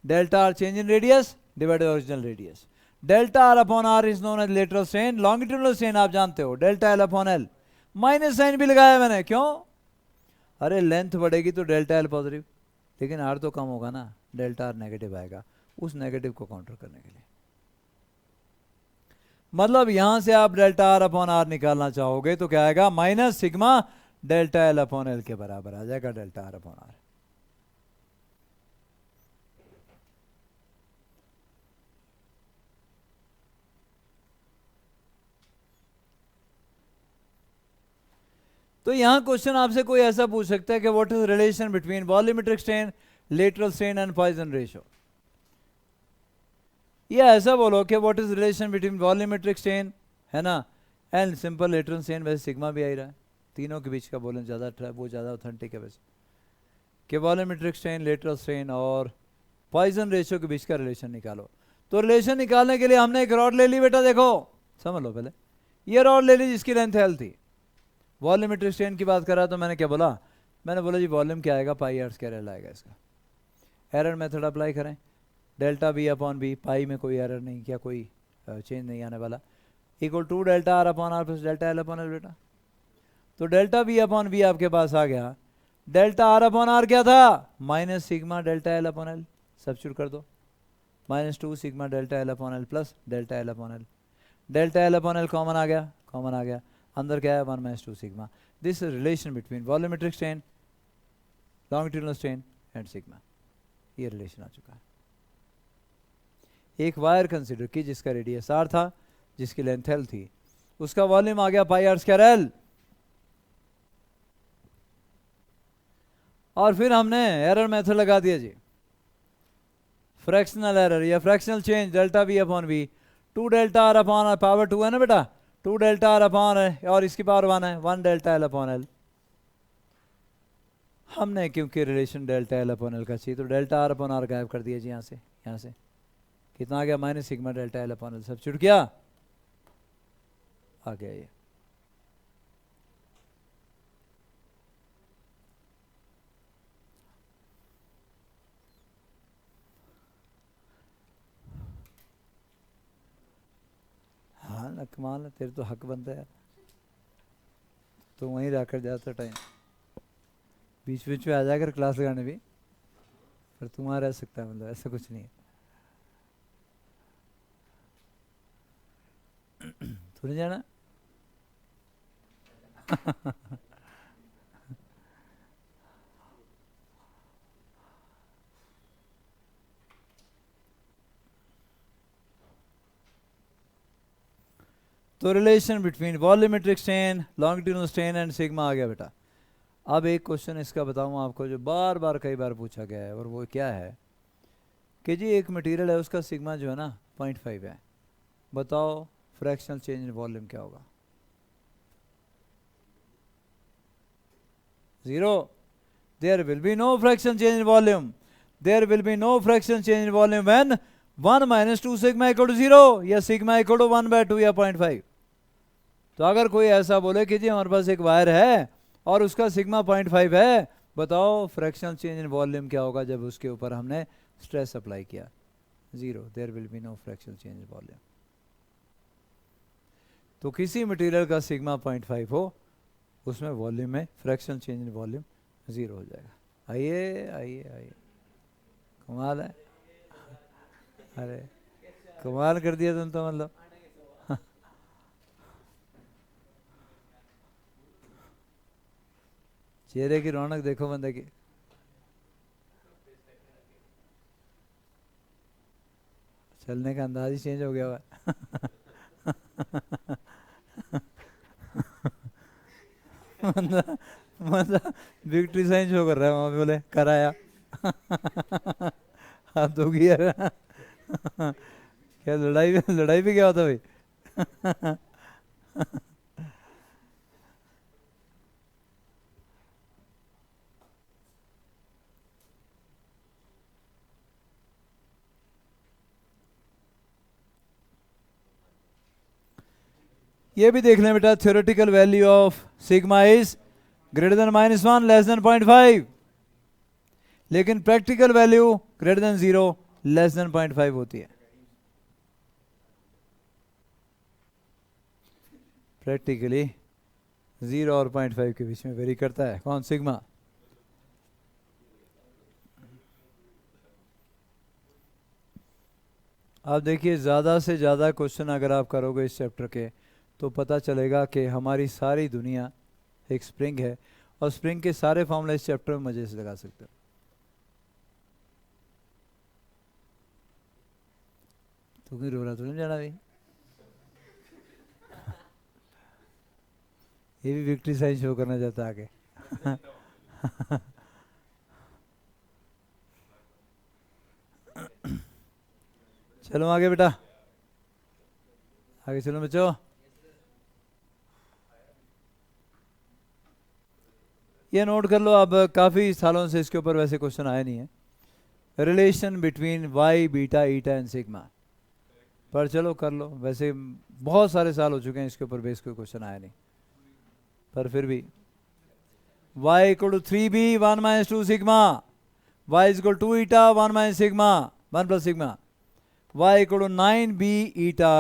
S1: delta R change in radius divided original radius. Delta R upon R is known as lateral strain. Longitudinal strain आप जानते हो, delta L upon L. Minus sign भी लगाया मैंने, क्यों? अरे लेंथ बढ़ेगी तो डेल्टा एल पॉजिटिव, लेकिन आर तो कम होगा ना, डेल्टा आर नेगेटिव आएगा, उस नेगेटिव को काउंटर करने के लिए। मतलब यहां से आप डेल्टा आर अपॉन आर निकालना चाहोगे तो क्या आएगा? Minus sigma delta L upon L के बराबर आ जाएगा डेल्टा आर अपॉन आर। तो यहां क्वेश्चन आपसे कोई ऐसा पूछ सकता है कि what is relation between volumetric strain, lateral strain and Poisson ratio. या ऐसा बोलो कि what is relation between volumetric strain, है ना, एंड सिंपल लेटरल स्ट्रेन। वैसे सिग्मा भी आ ही रहा है, तीनों के बीच का बोलें ज़्यादा, वो ज़्यादा ऑथेंटिक है वैसे, कि वॉल्यूमेट्रिक स्ट्रेन, लेटरल स्ट्रेन और पॉइजन रेशियो के बीच का रिलेशन निकालो। तो रिलेशन निकालने के लिए हमने एक रॉड ले ली बेटा, देखो समझ लो पहले, ये रॉड ले ली जिसकी लेंथ एल थी। वॉल्यूमेट्रिक स्ट्रेन की बात कर रहा तो मैंने क्या बोला? मैंने बोला जी वॉल्यूम क्या आएगा? पाई आर स्क्वायर एल आएगा इसका। एरर मेथड अप्लाई करें, डेल्टा बी अपॉन बी, पाई में कोई एरर नहीं, क्या कोई चेंज नहीं आने वाला, equal to delta R upon R plus delta L upon L बेटा। तो डेल्टा बी अपॉन बी आपके पास आ गया। डेल्टा आर अपॉन आर क्या था? Minus sigma delta L upon L, substitute कर दो, -2 sigma delta L upon L plus delta L upon L. Delta L upon L common आ गया, कॉमन आ गया, अंदर क्या है? 1 - 2 sigma. This is relation between volumetric strain, longitudinal strain and sigma. ये रिलेशन आ चुका है। एक वायर कंसिडर की जिसका रेडियस आर था, जिसकी लेंथ एल थी, उसका वॉल्यूम आ गया पाई आर स्क्वायर एल, और फिर हमने एरर मेथड लगा दिया जी, फ्रैक्शनल एरर या fractional change delta V upon V, 2 delta R upon R, power 2 है ना बेटा, 2 डेल्टा आर अपॉन है और इसकी पावर 1 है, 1 डेल्टा एल अपॉन एल। हमने क्योंकि relation delta L upon L का चाहिए तो डेल्टा आर अपॉन आर गायब कर दिया जी, यहाँ से कितना आ गया, minus sigma delta L upon L, सब छुट गया, आ गया ये। हाँ ना, कमाल है, तेरे तो हक बनता है, तो वहीं रखकर जाता टाइम, बीच बीच में आ जाकर क्लास लगाने भी, पर तू वहाँ रह सकता है, मतलब ऐसा कुछ नहीं है। तू नहीं जाना? तो relation between volumetric strain, longitudinal strain and sigma आ गया बेटा। अब एक क्वेश्चन इसका बताऊं आपको जो बार बार कई बार पूछा गया है, और वो क्या है कि जी एक मटेरियल है उसका सिग्मा जो है ना 0.5 है, बताओ फ्रैक्शनल चेंज इन वॉल्यूम क्या होगा? 0। There will be no fraction change in volume, there will be no fraction change in volume when 1 minus 2 sigma equal to 0 या सिग्मा इक्वल टू 1/2 या 0.5। तो अगर कोई ऐसा बोले कि जी हमारे पास एक वायर है और उसका सिग्मा 0.5 है, बताओ फ्रैक्शनल चेंज इन वॉल्यूम क्या होगा जब उसके ऊपर हमने स्ट्रेस अप्लाई किया? 0, there will be no fractional change in volume. तो किसी मटेरियल का सिग्मा 0.5 हो, उसमें वॉल्यूम में फ्रैक्शनल चेंज इन वॉल्यूम 0 हो जाएगा। आइए आइए आइए, कमाल है, अरे कमाल कर दिया तुम तो, मतलब चेहरे की रौनक देखो बंदे की। चलने का अंदाज ही चेंज हो गया हुआ मतलब मतलब विक्ट्री साइन शो कर रहा है वहां पे, बोले कराया हाथ धो गया क्या लड़ाई लड़ाई भी क्या होता भाई ये भी देख लें बेटा, theoretical value of sigma is greater than -1 less than 0.5, लेकिन practical value greater than 0 less than 0.5 होती है। प्रैक्टिकली 0 और 0.5 के बीच में वेरी करता है कौन? सिग्मा। आप देखिए ज़्यादा से ज़्यादा क्वेश्चन अगर आप करोगे इस चैप्टर के तो पता चलेगा कि हमारी सारी दुनिया एक स्प्रिंग है, और स्प्रिंग के सारे फॉर्मूले इस चैप्टर में मज़े से लगा सकते हो। तू क्यों रो रहा? तू नहीं जाना भाई? ये भी विक्ट्री साइन शो करना चाहता है आगे चलो आगे बेटा, आगे चलो बच्चों। ये नोट कर लो, अब काफ़ी सालों से इसके ऊपर वैसे क्वेश्चन आया नहीं है, relation between Y beta eta and sigma, पर चलो कर लो, वैसे बहुत सारे साल हो चुके हैं इसके ऊपर बेस कोई क्वेश्चन आया नहीं, पर फिर भी y equal to 3b 1 minus 2 sigma, y is equal to eta 1 minus sigma 1 plus sigma, y equal to 9b eta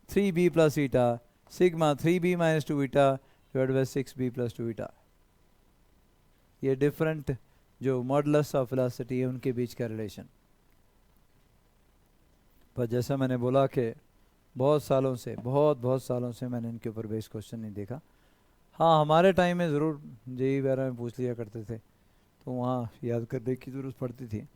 S1: 3b plus eta sigma 3b minus 2 eta divide by 6b plus 2 eta. ये डिफरेंट जो मॉडुलस ऑफ वेलोसिटी है उनके बीच का रिलेशन। पर जैसा मैंने बोला कि बहुत बहुत सालों से मैंने इनके ऊपर बेस क्वेश्चन नहीं देखा। हाँ हमारे टाइम में ज़रूर जेई वगैरह में पूछ लिया करते थे, तो वहाँ याद करने की ज़रूरत पड़ती थी।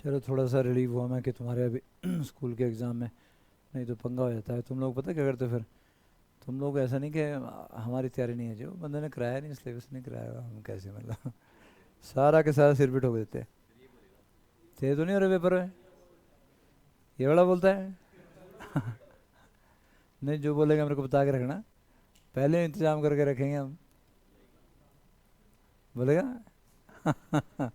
S1: चलो थोड़ा सा रिलीव हुआ मैं कि तुम्हारे अभी स्कूल के एग्ज़ाम में, नहीं तो पंगा हो जाता है। तुम लोग पता क्या करते हो फिर, तुम लोग ऐसा नहीं कि हमारी तैयारी नहीं है, जो बंदे ने कराया नहीं, सिलेबस नहीं कराया, हम कैसे मतलब सारा के सारा सिर पे ठोक देते हैं। तेरे तो नहीं हो रहे पेपर में, ये बड़ा बोलता है नहीं, जो बोलेगा मेरे को बता के रखना, पहले इंतजाम करके रखेंगे हम, बोलेगा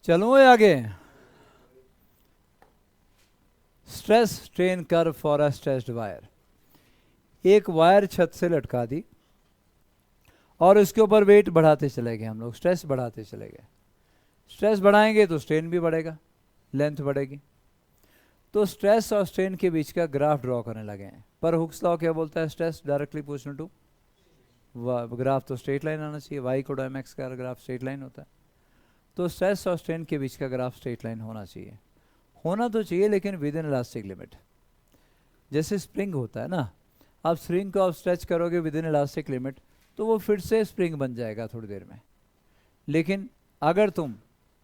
S1: चलो आगे। Stress strain curve for a stressed wire. एक वायर छत से लटका दी और इसके ऊपर वेट बढ़ाते चले गए हम लोग, स्ट्रेस बढ़ाते चले गए। स्ट्रेस बढ़ाएंगे तो स्ट्रेन भी बढ़ेगा, लेंथ बढ़ेगी। तो स्ट्रेस और स्ट्रेन के बीच का ग्राफ ड्रॉ करने लगे हैं। पर हुक्स लॉ क्या बोलता है, stress directly proportional to graph, तो स्ट्रेट लाइन आना चाहिए, वाई को एम एक्स का ग्राफ स्ट्रेट लाइन होता है। तो स्ट्रेस और स्ट्रेन के बीच का ग्राफ स्ट्रेट लाइन होना चाहिए, होना तो चाहिए लेकिन विद इन इलास्टिक लिमिट। जैसे स्प्रिंग होता है ना, आप स्प्रिंग को आप स्ट्रेच करोगे विद इन इलास्टिक लिमिट तो वो फिर से स्प्रिंग बन जाएगा थोड़ी देर में। लेकिन अगर तुम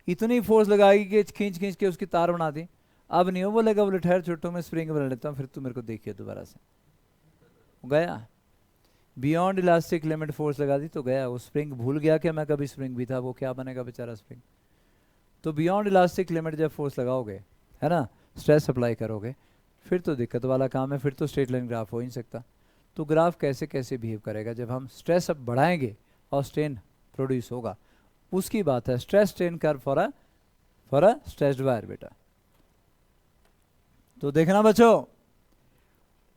S1: इतनी फोर्स लगाएगी कि खींच खींच के उसकी तार बना दी, अब नहीं हो बोलेगा, बोले ठहर छोटो मैं स्प्रिंग बना लेता हूँ, फिर तुम मेरे को देखिए दोबारा से, गया बियॉन्ड इलास्टिक लिमिट फोर्स लगा दी तो गया। वो स्प्रिंग भूल गया कि मैं कभी स्प्रिंग भी था, वो क्या बनेगा बेचारा स्प्रिंग। तो बियॉन्ड इलास्टिक लिमिट जब फोर्स लगाओगे, है ना, स्ट्रेस अप्लाई करोगे, फिर तो दिक्कत वाला काम है, फिर तो स्ट्रेट लाइन ग्राफ हो ही नहीं सकता। तो ग्राफ कैसे कैसे बिहेव करेगा, जब हम स्ट्रेस अब बढ़ाएंगे और स्ट्रेन प्रोड्यूस होगा, उसकी बात है। Stress strain curve for a stressed wire बेटा। तो देखना बच्चों,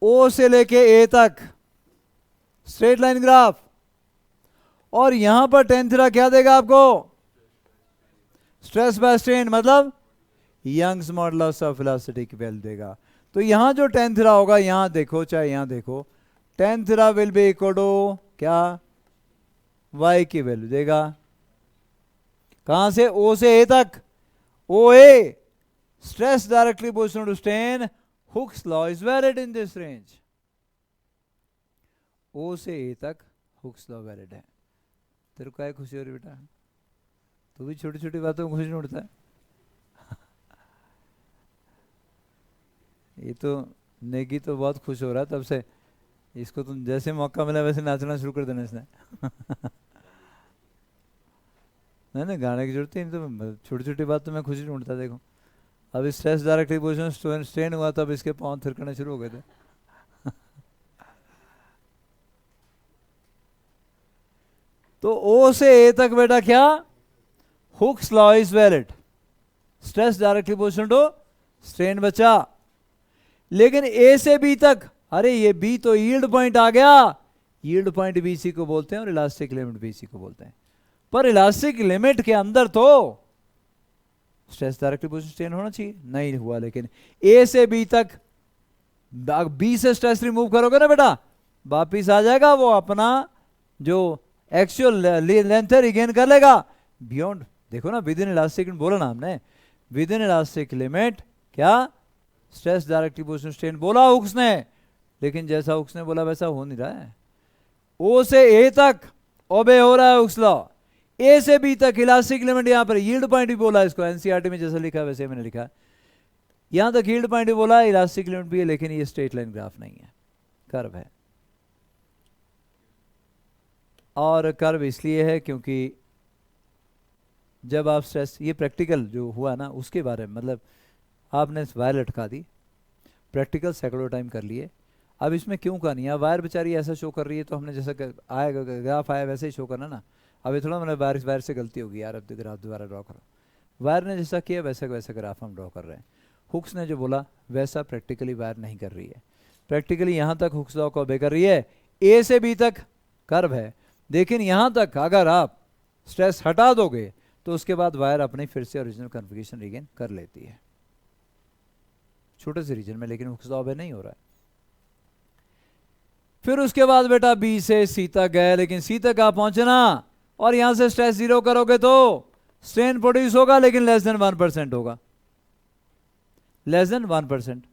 S1: ओ से लेके ए तक स्ट्रेट लाइन ग्राफ, और यहां पर टेन थीटा क्या देगा आपको, स्ट्रेस बाय स्ट्रेन, मतलब यंग्स मॉडुलस ऑफ वेलोसिटी की वैल्यू देगा। तो यहां जो टेन थीटा होगा, यहां देखो चाहे यहां देखो, tan theta will be equal to क्या, वाई की वैल्यू देगा। कहां से, ओ से ए तक, O A stress directly proportional to strain, Hooke's law is valid in this range. O से ए तक हुक्स लॉ वैलिड है। तेरे को क्या खुशी हो रही बेटा, तू भी छोटी छोटी बातों में खुश नहीं उठता है ये तो नेगी तो बहुत खुश हो रहा है तब से, इसको तुम जैसे मौका मिला वैसे नाचना शुरू कर देना इसने नहीं नहीं, गाने की जरूरत ही नहीं, तो छोटी छोटी बात तो मैं खुशी नहीं उठता। देखो अब स्ट्रेस डायरेक्टली पोजीशन स्ट्रेन हुआ तब इसके पाँव थिरकने शुरू हो गए थे तो ओ से ए तक बेटा क्या, Hooke's law is valid, stress directly position to strain बचा। लेकिन ए से बी तक, अरे ये बी तो यील्ड पॉइंट आ गया, यील्ड पॉइंट बीसी को बोलते हैं और इलास्टिक लिमिट बीसी को बोलते हैं। पर इलास्टिक लिमिट के अंदर तो स्ट्रेस डायरेक्टली पोजीशन स्ट्रेन होना चाहिए, नहीं हुआ। लेकिन ए से बी तक, बी से स्ट्रेस रिमूव करोगे ना बेटा, वापिस आ जाएगा वो अपना जो एक्चुअल लेंथ है रिगेन कर लेगा बियॉन्ड। देखो ना विद इन इलास्टिक बोला ना हमने, विद इन इलास्टिक लिमिट क्या, स्ट्रेस डायरेक्टली पोजीशन स्ट्रेन बोला हुक्स ने, लेकिन जैसा हुक्स ने बोला वैसा हो नहीं रहा है। ओ से ए तक ओबे हो रहा है हुक्स लॉ, ए से बी तक इलास्टिक लिमिट, यहां पर यील्ड पॉइंट भी बोला, इसको एनसीईआरटी में जैसा लिखा है वैसे मैंने लिखा, यहां तक यील्ड पॉइंट भी बोला, इलास्टिक लिमिट भी है, लेकिन ये स्ट्रेट लाइन ग्राफ नहीं है, कर्व है। और कर्व इसलिए है क्योंकि जब आप स्ट्रेस, ये प्रैक्टिकल जो हुआ ना उसके बारे में, मतलब आपने वायर लटका दी, प्रैक्टिकल सैकड़ों टाइम कर लिए, अब इसमें क्यों करनी है, वायर बेचारी ऐसा शो कर रही है तो हमने जैसा आएगा ग्राफ आया वैसे ही शो करना ना। अब ये थोड़ा मतलब वायर से गलती होगी यार, अब ग्राफ दोबारा ड्रॉ करो, वायर ने जैसा किया वैसा वैसा ग्राफ हम ड्रॉ कर रहे हैं। हुक्स ने जो बोला वैसा प्रैक्टिकली वायर नहीं कर रही है, प्रैक्टिकली यहाँ तक हुक्स लॉ को ओबे कर रही है, ए से बी तक कर्व है, लेकिन यहाँ तक अगर आप स्ट्रेस हटा दोगे तो उसके बाद वायर अपनी फिर से ओरिजिनल कन्फिगरेशन रिगेन कर लेती है छोटे से रीजन में, लेकिन हुक्स लॉ ओबे नहीं हो रहा है। फिर उसके बाद बेटा बी से सी तक गए, लेकिन सी तक आप पहुंचे ना, और यहां से स्ट्रेस जीरो करोगे तो स्ट्रेन प्रोड्यूस होगा, लेकिन लेस देन 1% होगा, लेस देन 1%।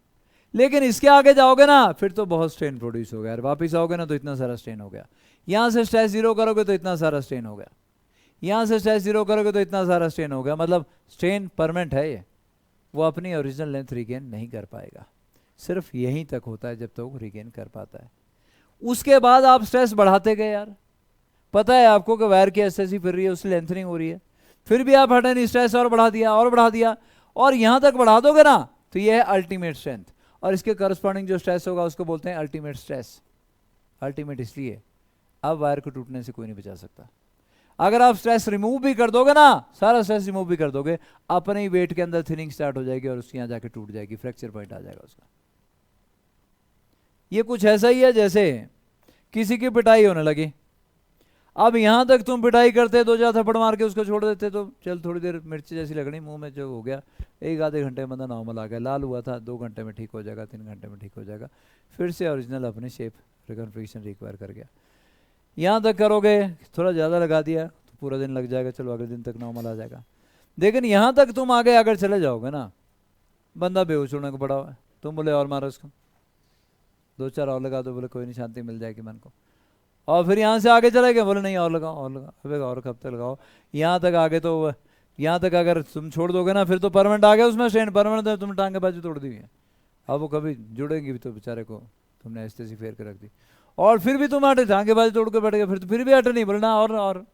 S1: लेकिन इसके आगे जाओगे ना फिर तो बहुत स्ट्रेन प्रोड्यूस हो गया, वापिस आओगे ना तो इतना सारा स्ट्रेन हो गया। यहाँ से स्ट्रेस जीरो करोगे तो इतना सारा स्ट्रेन हो गया, यहाँ से स्ट्रेस जीरो करोगे तो इतना सारा स्ट्रेन हो गया, मतलब स्ट्रेन परमानेंट है ये, वो अपनी ओरिजिनल लेंथ रिगेन नहीं कर पाएगा। सिर्फ यहीं तक होता है जब तक वो रिगेन कर पाता है। उसके बाद आप स्ट्रेस बढ़ाते गए यार, पता है आपको कि वायर की एसएससी फिर रही है, उसकी लेंथनिंग हो रही है, फिर भी आप हटे नहीं, स्ट्रेस और बढ़ा दिया और बढ़ा दिया, और यहाँ तक बढ़ा दोगे ना तो ये है अल्टीमेट स्ट्रेंथ, और इसके करस्पॉन्डिंग जो स्ट्रेस होगा उसको बोलते हैं अल्टीमेट स्ट्रेस। अल्टीमेट इसलिए अब वायर को टूटने से कोई नहीं बचा सकता। अगर आप स्ट्रेस रिमूव भी कर दोगे ना, सारा स्ट्रेस रिमूव भी कर दोगे, अपने ही वेट के अंदर थिनिंग स्टार्ट हो जाएगी और उसके यहाँ जाके टूट जाएगी, फ्रैक्चर पॉइंट आ जाएगा उसका। ये कुछ ऐसा ही है जैसे किसी की पिटाई होने लगी, अब यहाँ तक तुम पिटाई करते, दो चार थप्पड़ मार के उसको छोड़ देते तो चल थोड़ी देर मिर्ची जैसी लगनी मुंह में, जो हो गया एक आधे घंटे में बंदा नॉर्मल आ गया, लाल हुआ था 2 घंटे में ठीक हो जाएगा, 3 घंटे में ठीक हो जाएगा, फिर से ओरिजिनल अपनी शेप रिकन्फिगरेशन रिक्वायर कर गया। यहाँ तक करोगे, थोड़ा ज़्यादा लगा दिया तो पूरा दिन लग जाएगा, चलो अगले दिन तक नॉर्मल आ जाएगा। लेकिन यहाँ तक तुम आगे अगर चले जाओगे ना, बंदा बेहोश होने को पड़ा हुआ है, तुम बोले और मारो उसको, 2-4 और लगा दो, बोले कोई नहीं शांति मिल जाएगी मन को, और फिर यहाँ से आगे चले गए, बोले नहीं और लगाओ और लगाओ, अबे और कब तक लगाओ, यहाँ तक आगे तो यहाँ तक अगर तुम छोड़ दोगे ना फिर तो परमानेंट आ गया उसमें स्ट्रेन, परमानेंट तुम टांगे बाजू तोड़ दी है, अब वो कभी जुड़ेंगी भी तो बेचारे को तुमने एस्थेसी फेर कर रख दी, और फिर भी तुम हटे, टांगे बाजू तोड़ के बैठ गए, फिर तो फिर भी हटे नहीं, बोलना और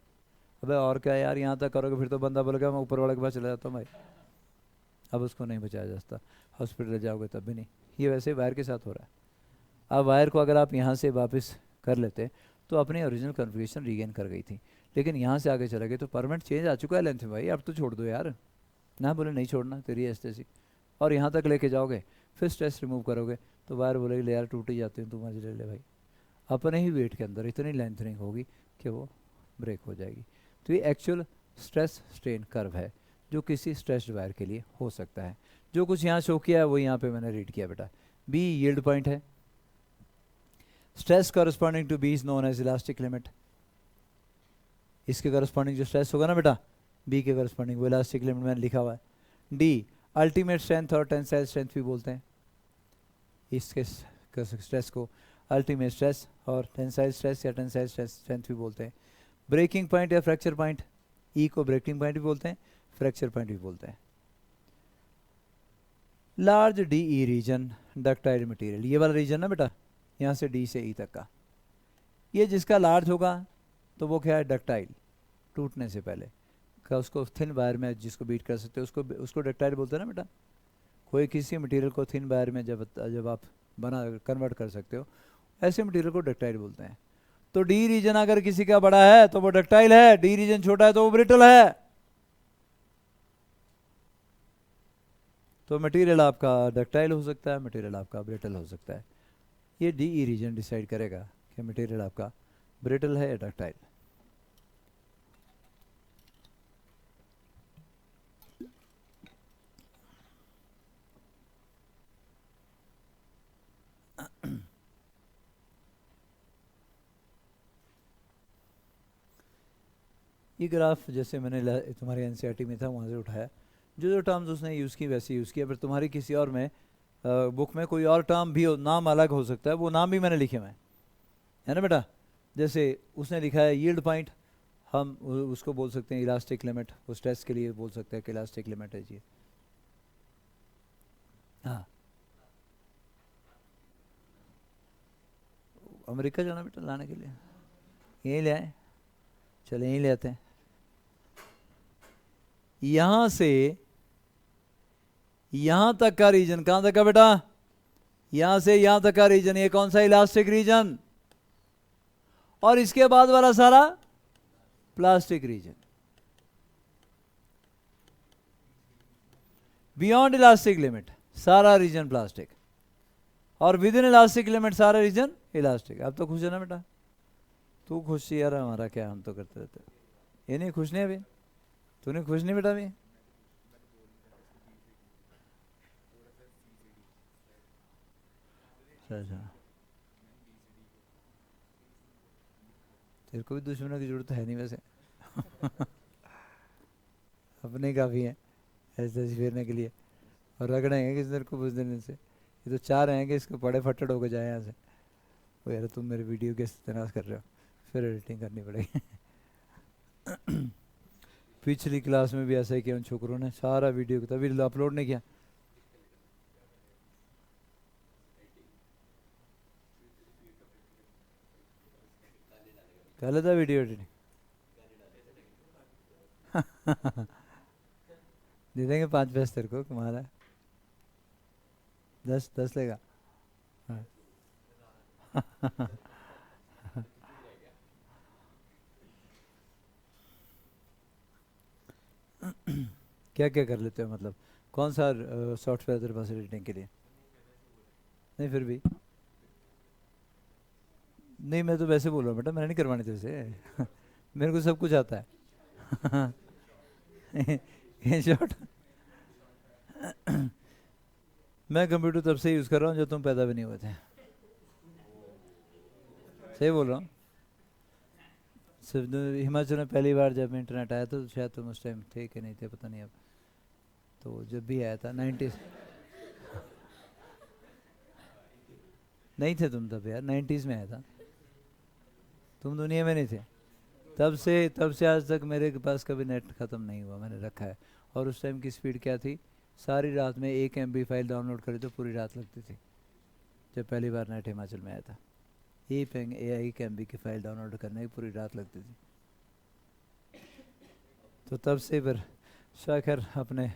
S1: अबे और क्या यार, यहाँ तक करोगे फिर तो बंदा बोलेगा मैं ऊपर वाले के पास चला जाता हूँ भाई, अब उसको नहीं बचाया जा सकता, हॉस्पिटल ले जाओगे तब भी नहीं। ये वैसे वायर के साथ हो रहा है। अब वायर को अगर आप यहाँ से वापस कर लेते तो अपनी ओरिजिनल कन्फिगरेशन रीगेन कर गई थी, लेकिन यहाँ से आगे चले गए तो परमानेंट चेंज आ चुका है लेंथ में भाई, अब तो छोड़ दो यार ना, बोले नहीं छोड़ना तेरी एस्थेसी, और यहाँ तक लेके जाओगे फिर स्ट्रेस रिमूव करोगे तो वायर बोलेगी ले यार टूट ही जाते हैं, तू मर्जी ले ले भाई, अपने ही वेट के अंदर इतनी लेंथनिंग होगी कि वो ब्रेक हो जाएगी। तो ये एक्चुअल स्ट्रेस स्ट्रेन कर्व है जो किसी स्ट्रेस्ड वायर के लिए हो सकता है। जो कुछ यहाँ शो किया है वो यहाँ पे मैंने रीड किया बेटा, बी यील्ड पॉइंट है, stress corresponding to B is known as elastic limit, इसके कॉरस्पॉन्डिंग जो स्ट्रेस होगा ना बेटा बी के कॉरस्पॉन्डिंग वो इलास्टिक लिमिट मैंने लिखा हुआ है। डी अल्टीमेट स्ट्रेंथ और टेंसाइल स्ट्रेंथ भी बोलते हैं, इसके स्ट्रेस को अल्टीमेट स्ट्रेस और टेंसाइल स्ट्रेस या टेंसाइल स्ट्रेंथ भी बोलते हैं। ब्रेकिंग पॉइंट या फ्रैक्चर पॉइंट, ई को ब्रेकिंग पॉइंट भी बोलते हैं, फ्रैक्चर पॉइंट भी बोलते हैं। Large D E region ductile material, ये वाला रीजन ना बेटा यहाँ से डी से ई तक का, ये जिसका लार्ज होगा तो वो क्या है डक्टाइल, टूटने से पहले का उसको थिन वायर में जिसको बीट कर सकते हो उसको डक्टाइल बोलते हैं ना बेटा। कोई किसी मटेरियल को थिन वायर में जब आप बना कन्वर्ट कर सकते हो ऐसे मटेरियल को डक्टाइल बोलते हैं। तो डी रीजन अगर किसी का बड़ा है तो वो डक्टाइल है, डी रीजन छोटा है तो वो ब्रिटल है। तो मटेरियल आपका डक्टाइल हो सकता है, मटेरियल आपका ब्रिटल हो सकता है। ये डी ई रीजन डिसाइड करेगा कि मटेरियल आपका ब्रिटल है या डक्टाइल। ये ग्राफ जैसे मैंने तुम्हारे एनसीईआरटी में था वहाँ से उठाया, जो टर्म्स उसने यूज़ की वैसे यूज़ किया, पर तुम्हारी किसी और में बुक में कोई और टर्म भी हो, नाम अलग हो सकता है, वो नाम भी मैंने लिखे हुए है ना बेटा। जैसे उसने लिखा है यील्ड पॉइंट, हम उसको बोल सकते हैं इलास्टिक लिमिट, वो स्ट्रेस के लिए बोल सकते हैं कि इलास्टिक लिमिट है जी। हाँ अमेरिका जाना बेटा लाने के लिए, यहीं ले आए, चले यहीं ले आते हैं। यहां से यहां तक का रीजन कहां तक का बेटा, यहां से यहां तक का रीजन, ये कौन सा इलास्टिक रीजन, और इसके बाद वाला सारा plastic region. Beyond elastic limit सारा रीजन प्लास्टिक, और विद इन इलास्टिक लिमिट सारा रीजन इलास्टिक। अब तो खुश है ना बेटा, तू खुश यार, हमारा क्या, हम तो करते रहते। ये नहीं खुश नहीं अभी, तूने खुश नहीं बेटा अभी। अच्छा तेरे को भी दुश्मनों की जरूरत है नहीं वैसे अपने काफी है ऐसे फेरने के लिए, और रगड़ेंगे किस देर को कुछ दिन से। ये तो चाह रहे हैं कि इसको बड़े फटड़ होकर जाए यहाँ से। वो यार तुम मेरे वीडियो के इस्तेमाल कर रहे हो, फिर एडिटिंग करनी पड़ेगी। पिछली क्लास में भी ऐसा ही किया उन छोकरों ने, सारा वीडियो तभी अपलोड नहीं किया। कर लेता वीडियो एडिटिंग। दे देंगे 5 पैसे तेरे को, तुम्हारा 10 लेगा। हाँ। क्या क्या कर लेते हो, मतलब कौन सा सॉफ्टवेयर तेरे पास एडिटिंग के लिए? नहीं फिर भी नहीं, मैं तो वैसे बोल रहा हूँ बेटा, मैंने नहीं करवानी तेरे से। मेरे को सब कुछ आता है। इन शॉर्ट, मैं कंप्यूटर तब से यूज़ कर रहा हूँ जब तुम पैदा भी नहीं हुए थे। सही बोल रहा हूँ। सिर्फ हिमाचल में पहली बार जब इंटरनेट आया तो शायद तुम उस टाइम थे कि नहीं थे पता नहीं अब, तो जब भी आया था 90s। नहीं थे तुम तब यार, 90s में आया था, तुम दुनिया में नहीं थे। तब से आज तक मेरे के पास कभी नेट ख़त्म नहीं हुआ, मैंने रखा है। और उस टाइम की स्पीड क्या थी, सारी रात में 1 MB फाइल डाउनलोड करी तो पूरी रात लगती थी। जब पहली बार नेट हिमाचल में आया था, 1 MB की फाइल डाउनलोड करने की पूरी रात लगती थी। तो तब से फिर खैर अपने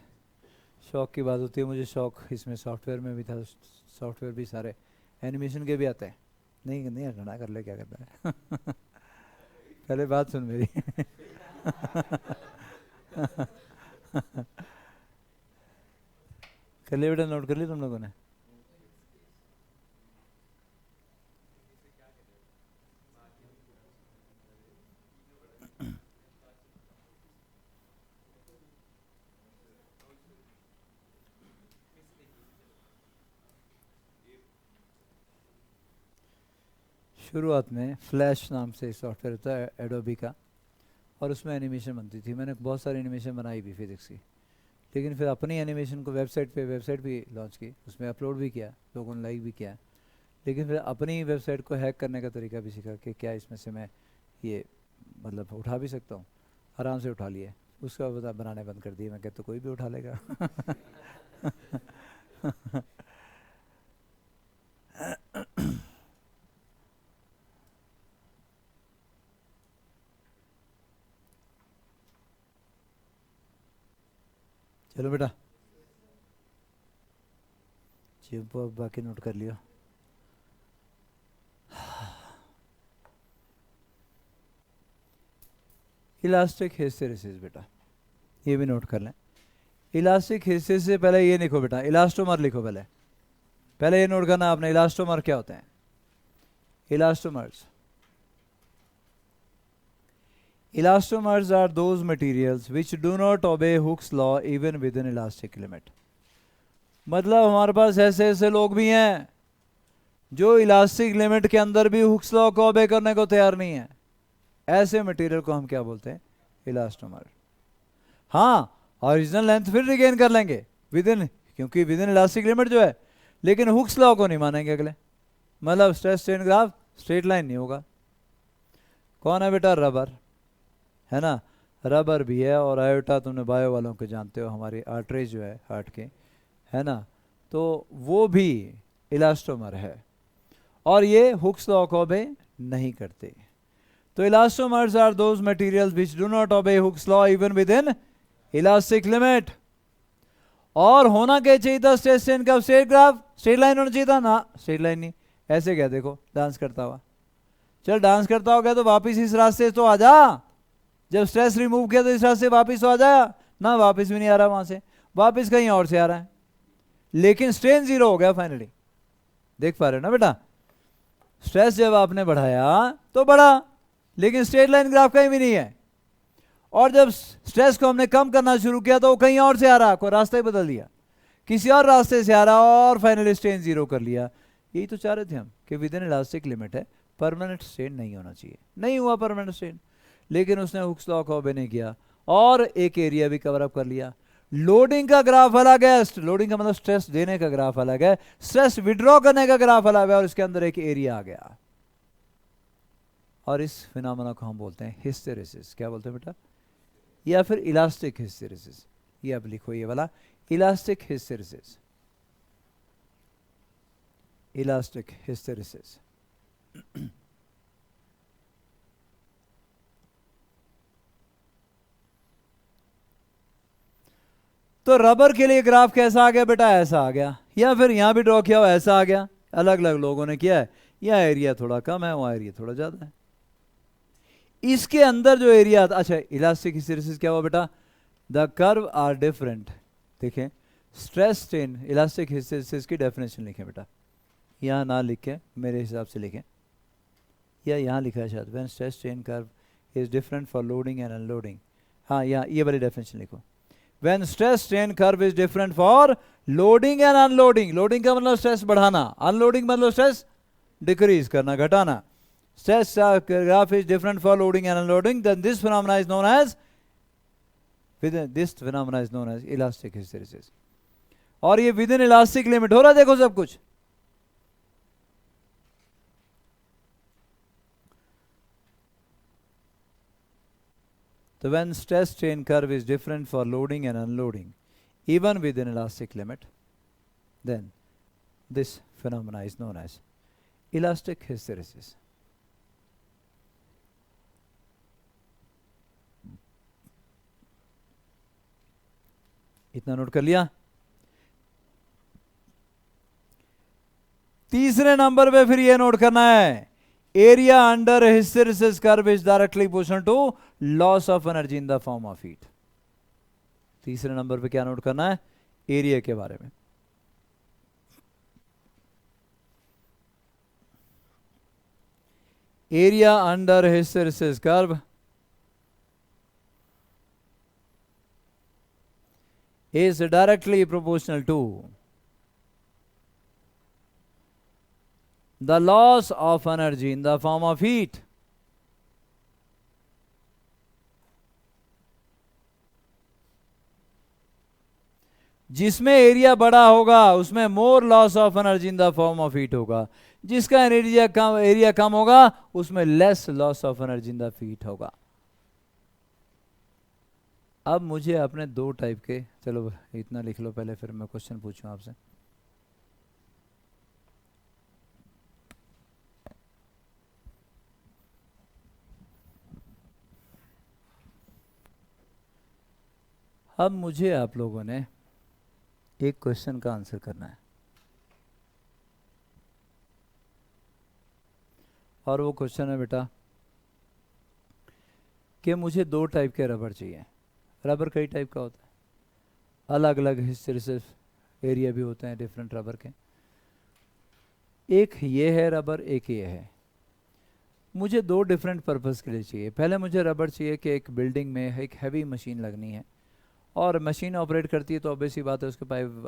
S1: शौक की बात होती है, मुझे शौक इसमें सॉफ्टवेयर में भी था। सॉफ्टवेयर भी सारे एनिमेशन के भी आते हैं। नहीं हटना, कर ले क्या करता है। पहले बात सुन मेरी। कर लिया बेटा, नोट कर लिया तुम लोगों ने? शुरुआत में फ्लैश नाम से सॉफ्टवेयर होता है एडोबी का, और उसमें एनिमेशन बनती थी। मैंने बहुत सारी एनिमेशन बनाई भी फिजिक्स की, लेकिन फिर अपनी एनिमेशन को वेबसाइट भी लॉन्च की, उसमें अपलोड भी किया, लोगों ने लाइक भी किया। लेकिन फिर अपनी वेबसाइट को हैक करने का तरीका भी सीखा कि क्या इसमें से मैं ये मतलब उठा भी सकता हूँ। आराम से उठा लिए, उसका बनाने बंद कर दिए। मैं कहता तो कोई भी उठा लेगा। चलो बेटा, चिंपो बाकी नोट कर लियो। इलास्टिक हिस्टैरिसीस बेटा, ये भी नोट कर लें। इलास्टिक हिस्टैरिसीस से पहले ये लिखो बेटा, इलास्टोमर लिखो पहले। पहले ये नोट करना आपने, इलास्टोमर क्या होते हैं। Elastomers are those materials which do not obey Hooke's law even within elastic limit. मतलब हमारे पास ऐसे ऐसे लोग भी हैं जो इलास्टिक लिमिट के अंदर भी हुक्स लॉ को ओबे करने को तैयार नहीं है। ऐसे मटेरियल को हम क्या बोलते हैं? इलास्टोमर। हाँ, ओरिजिनल लेंथ फिर रिगेन कर लेंगे विदिन, क्योंकि विदिन इलास्टिक लिमिट जो है, लेकिन हुक्स लॉ को नहीं मानेंगे अगले। मतलब stress strain graph straight line नहीं होगा। कौन है बेटा? रबर है ना, रबर भी है। और आयोटा तुमने बायो वालों को जानते हो, हमारी आर्टरीज जो है हार्ट के, है ना, तो वो भी इलास्टोमर है। और ये हुक्स लॉ को ओबे नहीं करते। तो elastomers are those materials which do not obey Hooke's law even within elastic limit. और होना क्या चाहिए था? स्ट्रेस स्ट्रेन का स्ट्रेट ग्राफ, स्ट्रेट लाइन होना चाहिए था ना, स्ट्रेट लाइन नहीं। ऐसे क्या, देखो डांस करता हुआ। चल डांस करता हो गया तो वापिस इस रास्ते तो आ जा। जब स्ट्रेस रिमूव किया तो इस रास्ते वापिस तो आ जाया ना, वापिस भी नहीं आ रहा, वहां से वापिस कहीं और से आ रहा है। लेकिन स्ट्रेन जीरो हो गया फाइनली। देख पा रहे हो ना बेटा, स्ट्रेस जब आपने बढ़ाया तो बढ़ा, लेकिन स्ट्रेट लाइन ग्राफ कहीं भी नहीं है। और जब स्ट्रेस को हमने कम करना शुरू किया तो वो कहीं और से आ रहा, कोई रास्ता ही बदल दिया, किसी और रास्ते से आ रहा, और फाइनली स्ट्रेन जीरो कर लिया। यही तो चाह रहे थे हम कि विद इन इलास्टिक लिमिट है, परमानेंट स्ट्रेन नहीं होना चाहिए। नहीं हुआ परमानेंट स्ट्रेन, लेकिन उसने हुक्स लॉ को ओबे नहीं किया और एक एरिया भी कवर अप कर लिया। लोडिंग का ग्राफ अलग है, लोडिंग का मतलब स्ट्रेस देने का ग्राफ अलग है, स्ट्रेस विड्रॉ करने का ग्राफ अलग है, और इसके अंदर एक एरिया आ गया। और इस फिनोमेना को हम बोलते हैं हिस्टेरेसिस। क्या बोलते हैं बेटा? या फिर इलास्टिक हिस्टेरेसिस। ये अब लिखो, ये वाला इलास्टिक हिस्टेरेसिस, इलास्टिक हिस्टेरेसिस। तो रबर के लिए ग्राफ कैसा आ गया बेटा? ऐसा आ गया, या फिर यहां भी ड्रॉ किया हुआ ऐसा आ गया। अलग अलग लोगों ने किया है, यहाँ एरिया थोड़ा कम है, वहां एरिया थोड़ा ज्यादा है। इसके अंदर जो एरिया, अच्छा इलास्टिक हिस्टेरेसिस क्या हुआ बेटा? The curve are different. देखें, स्ट्रेस स्ट्रेन इलास्टिक हिस्टेरेसिस की डेफिनेशन लिखें बेटा, यहाँ ना लिखें, मेरे हिसाब से लिखें, या यहाँ लिखा है शायद, when stress strain curve is different for loading and unloading. हाँ, यहाँ ये वाली डेफिनेशन लिखो, when stress strain curve is different for loading and unloading. Loading का मतलब स्ट्रेस बढ़ाना, अनलोडिंग मतलब स्ट्रेस डिक्रीज करना, घटाना। Stress graph is different for loading and unloading, then this phenomena is known as elastic hysteresis. और ये विद इन इलास्टिक लिमिट हो रहा है, देखो सब कुछ। तो when stress strain curve is different for loading and unloading, even within elastic limit, then this phenomena is known as elastic hysteresis. इतना नोट कर लिया। तीसरे नंबर पे फिर ये नोट करना है, area under hysteresis curve is directly proportional to loss of energy in the form of heat. तीसरे नंबर पे क्या नोट करना है? एरिया के बारे में। Area under hysteresis curve is directly proportional to the loss of energy in the form of heat. जिसमें एरिया बड़ा होगा उसमें more loss of energy in the form of heat होगा, जिसका एरिया कम होगा उसमें less loss of energy in the heat होगा। अब मुझे अपने दो टाइप के, चलो इतना लिख लो पहले, फिर मैं क्वेश्चन पूछूं आपसे। अब मुझे आप लोगों ने एक क्वेश्चन का आंसर करना है, और वो क्वेश्चन है बेटा कि मुझे दो टाइप के रबर चाहिए। रबर कई टाइप का होता है, अलग अलग हिस्टेरेसिस एरिया भी होते हैं डिफरेंट रबर के। एक ये है रबर, एक ये है। मुझे दो डिफरेंट पर्पस के लिए चाहिए। पहले मुझे रबर चाहिए कि एक बिल्डिंग में एक हैवी मशीन लगनी है, और मशीन ऑपरेट करती है तो ऑब्वियस सी बात है उसके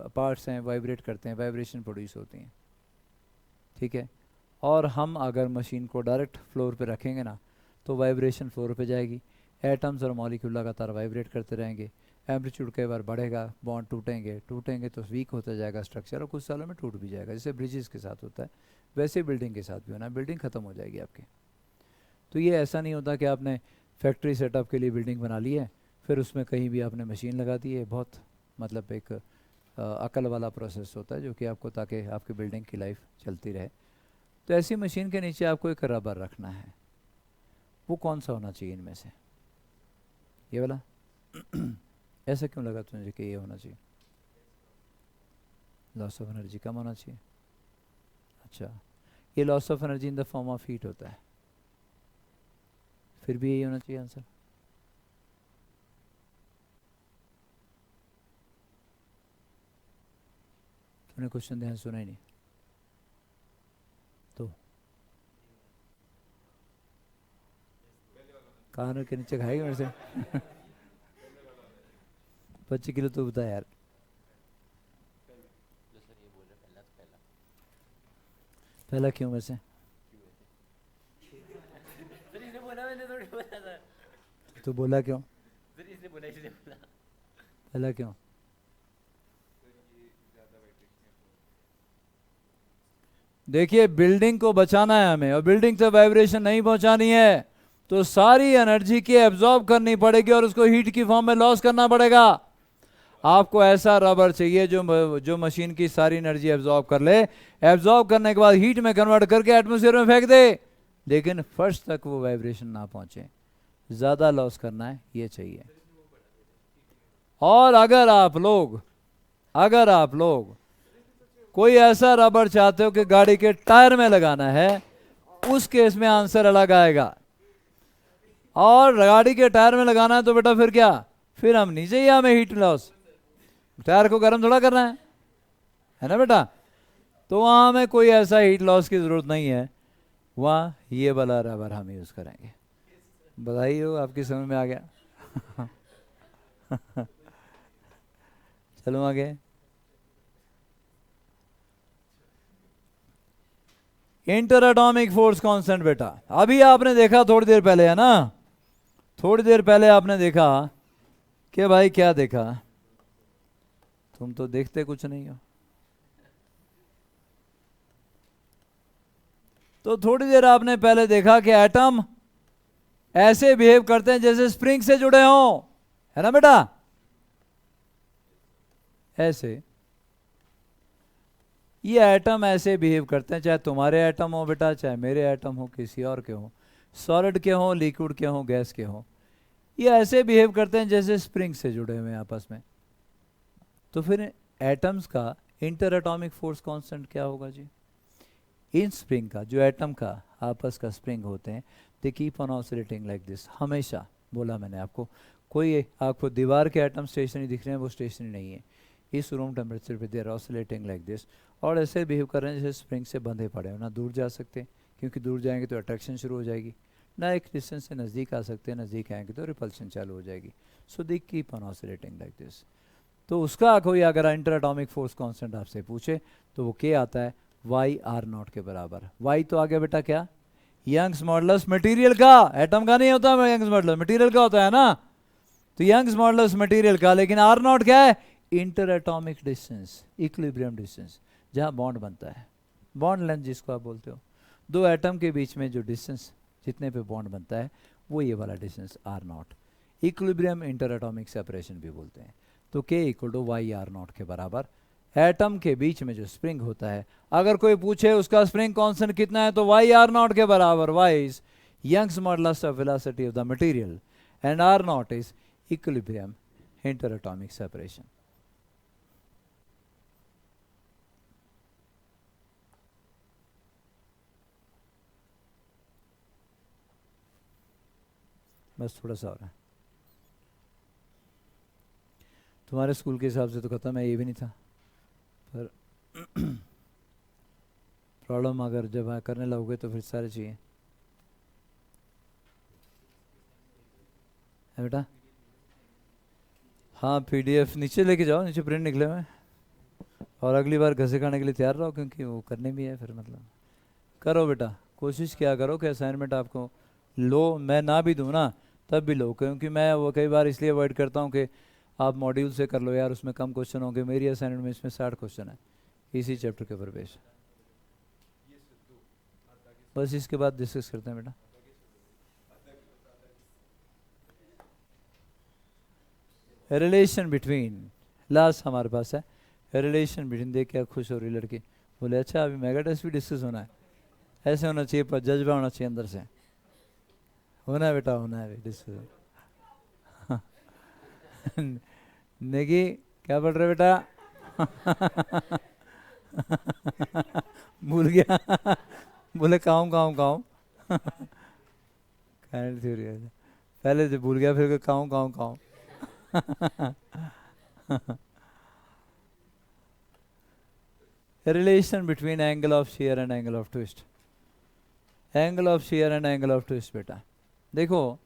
S1: पार्ट्स हैं, वाइब्रेट करते हैं, वाइब्रेशन प्रोड्यूस होती हैं, ठीक है। और हम अगर मशीन को डायरेक्ट फ्लोर पे रखेंगे ना तो वाइब्रेशन फ्लोर पे जाएगी, एटम्स और मॉलिक्यूल लगातार वाइब्रेट करते रहेंगे, एम्पलीट्यूड कई बार बढ़ेगा, बॉन्ड टूटेंगे तो वीक होता जाएगा स्ट्रक्चर, और कुछ सालों में टूट भी जाएगा। जैसे ब्रिजेस के साथ होता है वैसे बिल्डिंग के साथ भी होना है, बिल्डिंग ख़त्म हो जाएगी आपकी। तो ये ऐसा नहीं होता कि आपने फैक्ट्री सेटअप के लिए बिल्डिंग बना ली है फिर उसमें कहीं भी आपने मशीन लगा दी है। बहुत मतलब एक अकल वाला प्रोसेस होता है जो कि आपको, ताकि आपकी बिल्डिंग की लाइफ चलती रहे। तो ऐसी मशीन के नीचे आपको एक रबर रखना है। वो कौन सा होना चाहिए इनमें से? ये वाला? ऐसा क्यों लगा तुझे कि ये होना चाहिए? लॉस ऑफ एनर्जी कम होना चाहिए। अच्छा, ये loss of energy in the form of heat होता है, फिर भी यही होना चाहिए आंसर। तूने क्वेश्चन ध्यान सुना ही नहीं तो कान के नीचे खाएगा मेरे से। 25 किलो तो बता यार। पहला क्यों वैसे? तो बोला क्यों? पहला क्यों? देखिए बिल्डिंग को बचाना है हमें और बिल्डिंग से वाइब्रेशन नहीं पहुंचानी है, तो सारी एनर्जी की एब्जॉर्ब करनी पड़ेगी और उसको हीट की फॉर्म में लॉस करना पड़ेगा। आपको ऐसा रबर चाहिए जो मशीन की सारी एनर्जी एब्जॉर्ब कर ले, एब्जॉर्ब करने के बाद हीट में कन्वर्ट करके एटमॉस्फेयर में फेंक दे, लेकिन फर्श तक वो वाइब्रेशन ना पहुंचे। ज्यादा लॉस करना है ये चाहिए। और अगर आप लोग कोई ऐसा रबर चाहते हो कि गाड़ी के टायर में लगाना है, उस केस में आंसर अलग आएगा। और गाड़ी के टायर में लगाना है तो बेटा फिर क्या, फिर हम नीचे ही हमें हीट लॉस, टायर को गर्म थोड़ा करना है ना बेटा। तो वहां हमें कोई ऐसा हीट लॉस की जरूरत नहीं है, वहां ये वाला रबर हम यूज करेंगे। बधाई हो, आपकी समझ में आ गया। चलो आगे। इंटर एटॉमिक फोर्स कांस्टेंट बेटा, अभी आपने देखा थोड़ी देर पहले, है ना, थोड़ी देर पहले आपने देखा कि भाई क्या देखा, तुम तो देखते कुछ नहीं हो। तो थोड़ी देर आपने पहले देखा कि एटम ऐसे बिहेव करते हैं जैसे स्प्रिंग से जुड़े हों, है ना बेटा, ऐसे ये एटम ऐसे बिहेव करते हैं, चाहे तुम्हारे एटम हो बेटा, चाहे मेरे एटम हो, किसी और के हो, सॉलिड के हो, लिक्विड के हो, गैस के हो, ये ऐसे बिहेव करते हैं जैसे स्प्रिंग से जुड़े हुए हैं आपस में। तो फिर एटम्स का इंटर एटॉमिक फोर्स कांस्टेंट क्या होगा जी? इन स्प्रिंग का, जो एटम का आपस का स्प्रिंग होते हैं, दे keep on oscillating like this. हमेशा बोला मैंने आपको, कोई आपको दीवार के एटम स्टेशनरी दिख रहे हैं, वो स्टेशनरी नहीं है। इस रूम टेम्परेचर पे they are oscillating like this, और ऐसे बिहेव कर रहे हैं जैसे स्प्रिंग से बंधे पड़े हो, ना दूर जा सकते क्योंकि दूर जाएंगे तो अट्रैक्शन शुरू हो जाएगी, ना एक डिस्टेंस से नज़दीक आ सकते हैं, नज़दीक आएंगे तो रिपल्शन चालू हो जाएगी। So they keep on oscillating like this. तो उसका कोई अगर इंटर एटॉमिक फोर्स कांस्टेंट आपसे पूछे तो वो क्या आता है? वाई आर नॉट के बराबर। वाई तो आ गया बेटा क्या? यंग्स मॉडुलस मटेरियल का, एटम का नहीं होता, यंग्स मॉडुलस मटेरियल का होता है ना, तो यंग्स मॉडुलस मटेरियल का। लेकिन आर नॉट क्या है? Inter atomic distance, equilibrium distance, जहां बॉन्ड बनता है, बॉन्ड लेंथ जिसको आप बोलते हो, दो एटम के बीच में जो डिस्टेंस जितने पे बॉन्ड बनता है, वो ये वाला distance R naught, equilibrium interatomic separation भी बोलते हैं। तो K equal to Y R naught के बराबर एटम के बीच में जो स्प्रिंग होता है, अगर कोई पूछे उसका स्प्रिंग कांस्टेंट कितना है, तो वाई आर नॉट के बराबर Y is Young's modulus of velocity of the material and R naught is equilibrium interatomic separation. बस थोड़ा सा और है, तुम्हारे स्कूल के हिसाब से तो खत्म है, ये भी नहीं था, पर प्रॉब्लम अगर जब करने लगोगे तो फिर सारे चाहिए, है बेटा। हाँ पीडीएफ नीचे लेके जाओ, नीचे प्रिंट निकले हुए, और अगली बार घसे खाने के लिए तैयार रहो, क्योंकि वो करने भी है फिर, मतलब करो बेटा, कोशिश किया करो कि असाइनमेंट आपको लो, मैं ना भी दूँ ना तब भी लो, क्योंकि मैं वो कई बार इसलिए अवॉइड करता हूँ कि आप मॉड्यूल से कर लो यार, उसमें कम क्वेश्चन होंगे। मेरी असाइनमेंट में इसमें 60 क्वेश्चन है इसी चैप्टर के ऊपर बेस्ड। बस इसके बाद डिस्कस करते हैं बेटा। रिलेशन बिटवीन, लास्ट हमारे पास है रिलेशन बिटवीन। देख क्या खुश हो रही लड़की, बोले अच्छा अभी मेगा टेस्ट भी डिस्कस होना है। ऐसे होना चाहिए, पर जज्बा होना चाहिए अंदर से, होना है बेटा, होना है डिस्कस। नेगी क्या पढ़ रहे बेटा? भूल गया। बोले काऊं काऊं काऊं। काइंड थ्योरी है, पहले से भूल गया फिर काऊं काऊं काऊं। Relation between angle of shear and angle of twist. Angle of shear and angle of twist बेटा, देखो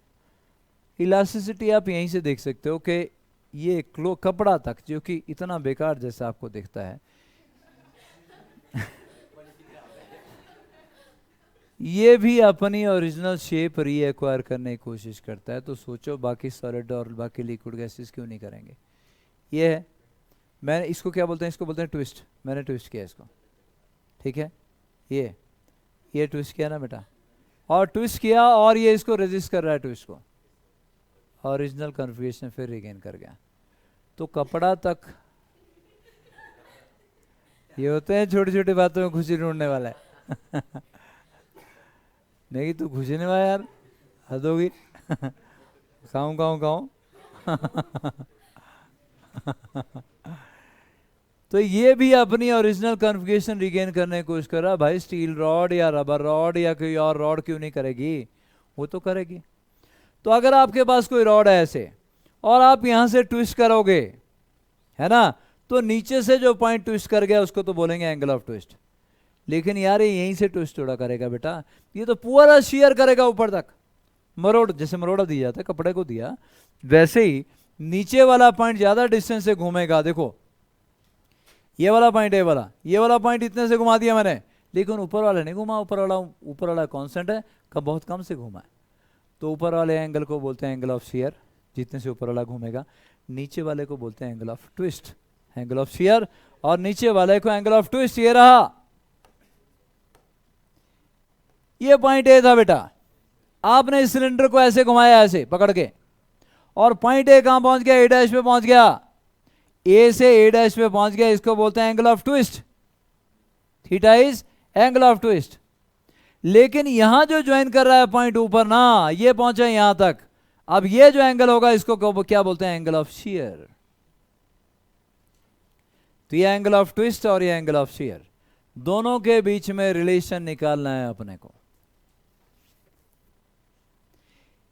S1: इलास्टिसिटी आप यहीं से देख सकते हो कि ये कपड़ा तक जो कि इतना बेकार जैसा आपको दिखता है, ये भी अपनी ओरिजिनल शेप रीएक्वायर करने की कोशिश करता है। तो सोचो बाकी सॉलिड और बाकी लिक्विड गैसेस क्यों नहीं करेंगे? ये है, मैंने इसको क्या बोलते हैं, इसको बोलते हैं ट्विस्ट, मैंने ट्विस्ट किया इसको, ठीक है। ये ट्विस्ट किया ना बेटा, और ट्विस्ट किया और ये इसको रेजिस्ट कर रहा है ट्विस्ट को, ओरिजिनल कन्फिगरेशन फिर रिगेन कर गया। तो कपड़ा तक ये होते हैं छोटी छोटी बातों में खुशी ढूंढने वाला है। नहीं तू खुशी नहीं हुआ यार, हद होगी। खाऊं खाऊं खाऊं। तो ये भी अपनी ओरिजिनल कन्फिगरेशन रिगेन करने की कोशिश कर रहा। भाई स्टील रॉड या रबर रॉड या कोई और रॉड क्यों नहीं करेगी, वो तो करेगी। तो अगर आपके पास कोई रॉड है ऐसे और आप यहां से ट्विस्ट करोगे, है ना, तो नीचे से जो पॉइंट ट्विस्ट कर गया उसको तो बोलेंगे एंगल ऑफ ट्विस्ट। लेकिन यार ये यहीं से ट्विस्ट थोड़ा करेगा बेटा, ये तो पूरा शेयर करेगा ऊपर तक। मरोड़, जैसे मरोड़ा दिया जाता है कपड़े को दिया, वैसे ही नीचे वाला पॉइंट ज्यादा डिस्टेंस से घूमेगा। देखो ये वाला पॉइंट, ये वाला पॉइंट इतने से घुमा दिया मैंने, लेकिन ऊपर वाला नहीं घुमा। ऊपर वाला कांस्टेंट है, कब बहुत कम से घुमा है। तो ऊपर वाले एंगल को बोलते हैं एंगल ऑफ शेयर, जितने से ऊपर वाला घूमेगा। नीचे वाले को बोलते हैं angle of twist, angle of share, और नीचे वाले को एंगल ऑफ ट्विस्ट। ये रहा, ये पॉइंट ए था बेटा। आपने इस सिलेंडर को ऐसे घुमाया, ऐसे पकड़ के, और पॉइंट ए कहां पहुंच गया, ए डैश पे पहुंच गया। ए से ए डैश पे पहुंच गया, इसको बोलते हैं angle of twist. Theta is angle of twist. लेकिन यहां जो ज्वाइन कर रहा है पॉइंट ऊपर ना, ये पहुंचा यहां तक। अब ये जो एंगल होगा इसको क्या बोलते हैं, एंगल ऑफ शेयर। तो ये एंगल ऑफ ट्विस्ट और ये एंगल ऑफ शेयर, दोनों के बीच में रिलेशन निकालना है अपने को।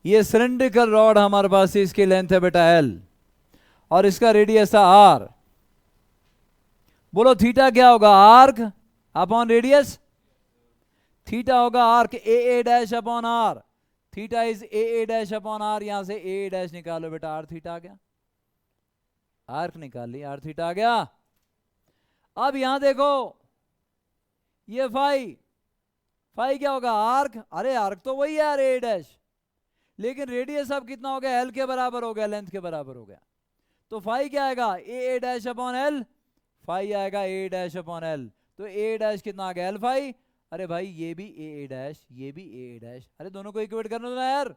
S1: ये सिलेंड्रिकल रॉड हमारे पास, इसकी लेंथ है बेटा L और इसका रेडियस है R। बोलो थीटा क्या होगा, आर्क अपॉन रेडियस। थीटा होगा arc A dash upon R। Theta is a dash upon R। यहां से ए डैश निकालो बेटा, R थीटा आ गया। आर्क निकाल ली, R थीटा आ गया। अब यहां देखो ये फाई क्या होगा, आर्क। अरे आर्क तो वही है यार, ए डैश, लेकिन रेडियस अब कितना हो गया, एल के बराबर हो गया, लेंथ के बराबर हो गया। तो फाई क्या आएगा, ए डैश अपॉन एल। फाई आएगा ए डैश अपॉन एल। तो ए डैश कितना आ गया, एल फाई। अरे भाई ये भी ए डैश, ये भी ए डैश। अरे दोनों को इक्वेट करना ना यार,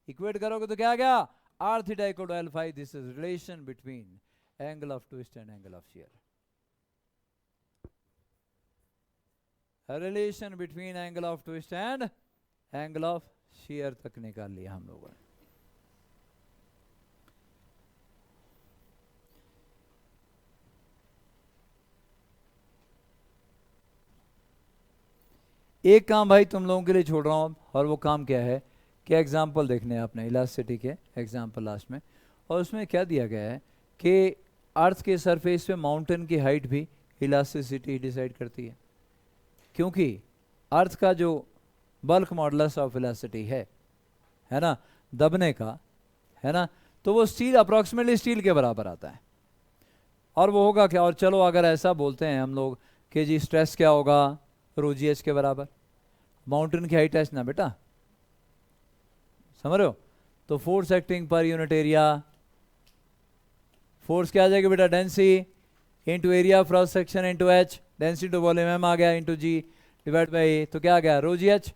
S1: इक्वेट करोगे तो क्या आ गया, R theta equal to L phi. This is relation between angle of twist and angle of shear. Relation between angle of twist and angle of shear तक निकाल लिया हम लोगों ने। एक काम भाई तुम लोगों के लिए छोड़ रहा हूं, और वो काम क्या है कि एग्जाम्पल देखने हैं आपने इलास्टिसिटी के एग्जाम्पल लास्ट में, और उसमें क्या दिया गया है कि अर्थ के सरफेस पे माउंटेन की हाइट भी इलास्टिसिटी डिसाइड करती है। क्योंकि अर्थ का जो बल्क मॉडुलस ऑफ इलास्टिसिटी है ना, दबने का, है ना, तो वो स्टील अप्रॉक्सीमेटली स्टील के बराबर आता है। और वो होगा क्या, और चलो अगर ऐसा बोलते हैं हम लोग कि जी स्ट्रेस क्या होगा, रो जी एच के बराबर। माउंटेन की हाइट एच ना बेटा, समझ रहे हो। तो force acting per unit area, force क्या आ जाएगा बेटा, density into area cross section into H, density to volume M आ गया इंटू जी डिवाइड बाई, तो क्या आ गया, रो जी एच।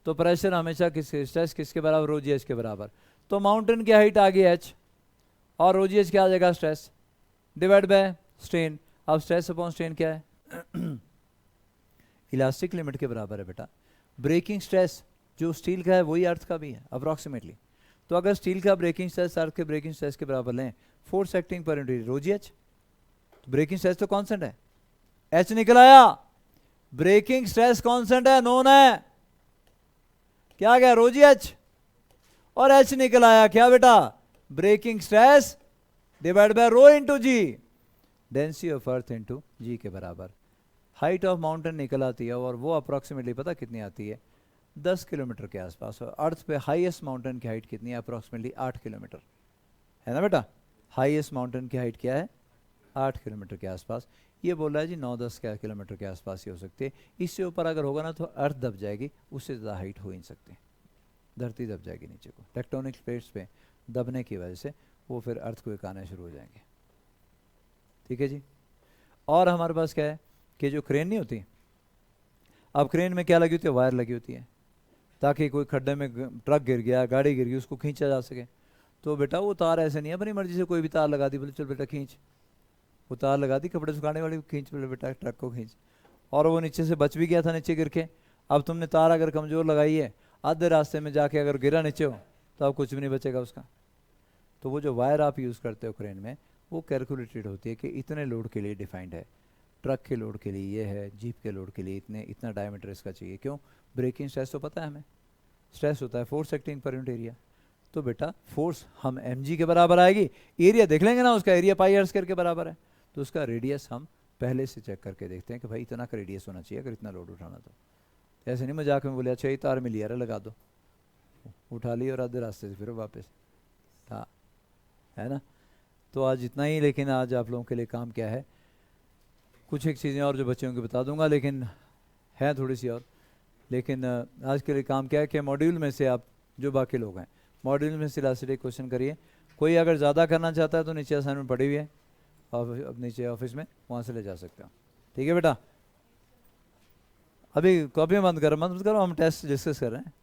S1: तो प्रेशर हमेशा किसके, स्ट्रेस किसके बराबर, रो जी एच के बराबर। तो माउंटेन की हाइट आ गई एच, और रो जी एच क्या आ जाएगा, स्ट्रेस डिवाइड बाय स्ट्रेन। अब स्ट्रेस अपॉन स्ट्रेन क्या है, इलास्टिक लिमिट के बराबर है बेटा। ब्रेकिंग स्ट्रेस जो स्टील का है वही अर्थ का भी है अप्रॉक्सीमेटली। तो अगर स्टील का ब्रेकिंग स्ट्रेस अर्थ के ब्रेकिंग स्ट्रेस के बराबर लें, फोर्स एक्टिंग पर यूनिट रो जी एच, तो ब्रेकिंग स्ट्रेस तो कांस्टेंट है, एच निकल आया। ब्रेकिंग स्ट्रेस कांस्टेंट है, नोन है, क्या गया, रो जी एच, और एच निकल आया क्या बेटा, breaking stress divide by rho into G, density of earth into G के बराबर। हाइट ऑफ माउंटेन निकल आती है, और वो अप्रॉक्सीमेटली पता कितनी आती है, 10 किलोमीटर के आसपास। और अर्थ पे हाईएस्ट माउंटेन की हाइट कितनी है, अप्रॉक्सीमेटली 8 किलोमीटर, है ना बेटा। हाईएस्ट माउंटेन की हाइट क्या है, 8 किलोमीटर के आसपास। ये बोल रहा है जी 9-10 किलोमीटर के आसपास ही हो सकती है। इससे ऊपर अगर होगा ना तो अर्थ दब जाएगी, उससे ज़्यादा हाइट हो ही नहीं सकती, धरती दब जाएगी नीचे को। टेक्टोनिक प्लेट्स पे दबने की वजह से वो फिर अर्थ को आने शुरू हो जाएंगे, ठीक है जी। और हमारे पास क्या है कि जो क्रेन नहीं होती, अब क्रेन में क्या लगी होती है, वायर लगी होती है, ताकि कोई खड्डे में ट्रक गिर गया, गाड़ी गिर गई, उसको खींचा जा सके। तो बेटा वो तार ऐसे नहीं है अपनी मर्जी से कोई भी तार लगा दी, बोले चल बेटा खींच, वो तार लगा दी कपड़े सुखाने वाली, खींच बोले बेटा ट्रक को खींच, और वो नीचे से बच भी गया था नीचे गिर के। अब तुमने तार अगर कमज़ोर लगाई है, आधे रास्ते में जाके अगर गिरा नीचे हो तो अब कुछ भी नहीं बचेगा उसका। तो वो जो वायर आप यूज़ करते हो क्रेन में, वो कैलकुलेटेड होती है कि इतने लोड के लिए डिफाइंड है, ट्रक के लोड के लिए ये है, जीप के लोड के लिए इतना डायमीटर इसका चाहिए। क्यों? ब्रेकिंग स्ट्रेस तो पता है हमें, स्ट्रेस होता है force acting per unit area. तो बेटा फोर्स हम mg के बराबर आएगी, एरिया देख लेंगे ना, उसका एरिया पाई आर स्क्वायर के बराबर है, तो उसका रेडियस हम पहले से चेक करके देखते हैं कि भाई इतना का रेडियस होना चाहिए अगर इतना लोड उठाना। तो ऐसे नहीं मजाक में बोले अच्छा ये तार मिली यार लगा दो, उठा ली और आधे रास्ते से फिर वापस, हाँ है ना। तो आज इतना ही, लेकिन आज आप लोगों के लिए काम क्या है, कुछ एक चीज़ें और जो बच्चों की बता दूंगा, लेकिन है थोड़ी सी और। लेकिन आज के लिए काम क्या है कि मॉड्यूल में से आप जो बाकी लोग हैं, मॉड्यूल में से लास्ट एक क्वेश्चन करिए। कोई अगर ज़्यादा करना चाहता है तो नीचे असाइनमेंट पड़ी हुई है, अब नीचे ऑफिस में, वहाँ से ले जा सकते हो। ठीक है बेटा, अभी कॉपी बंद करो, मत करो, हम टेस्ट डिस्कस कर रहे हैं।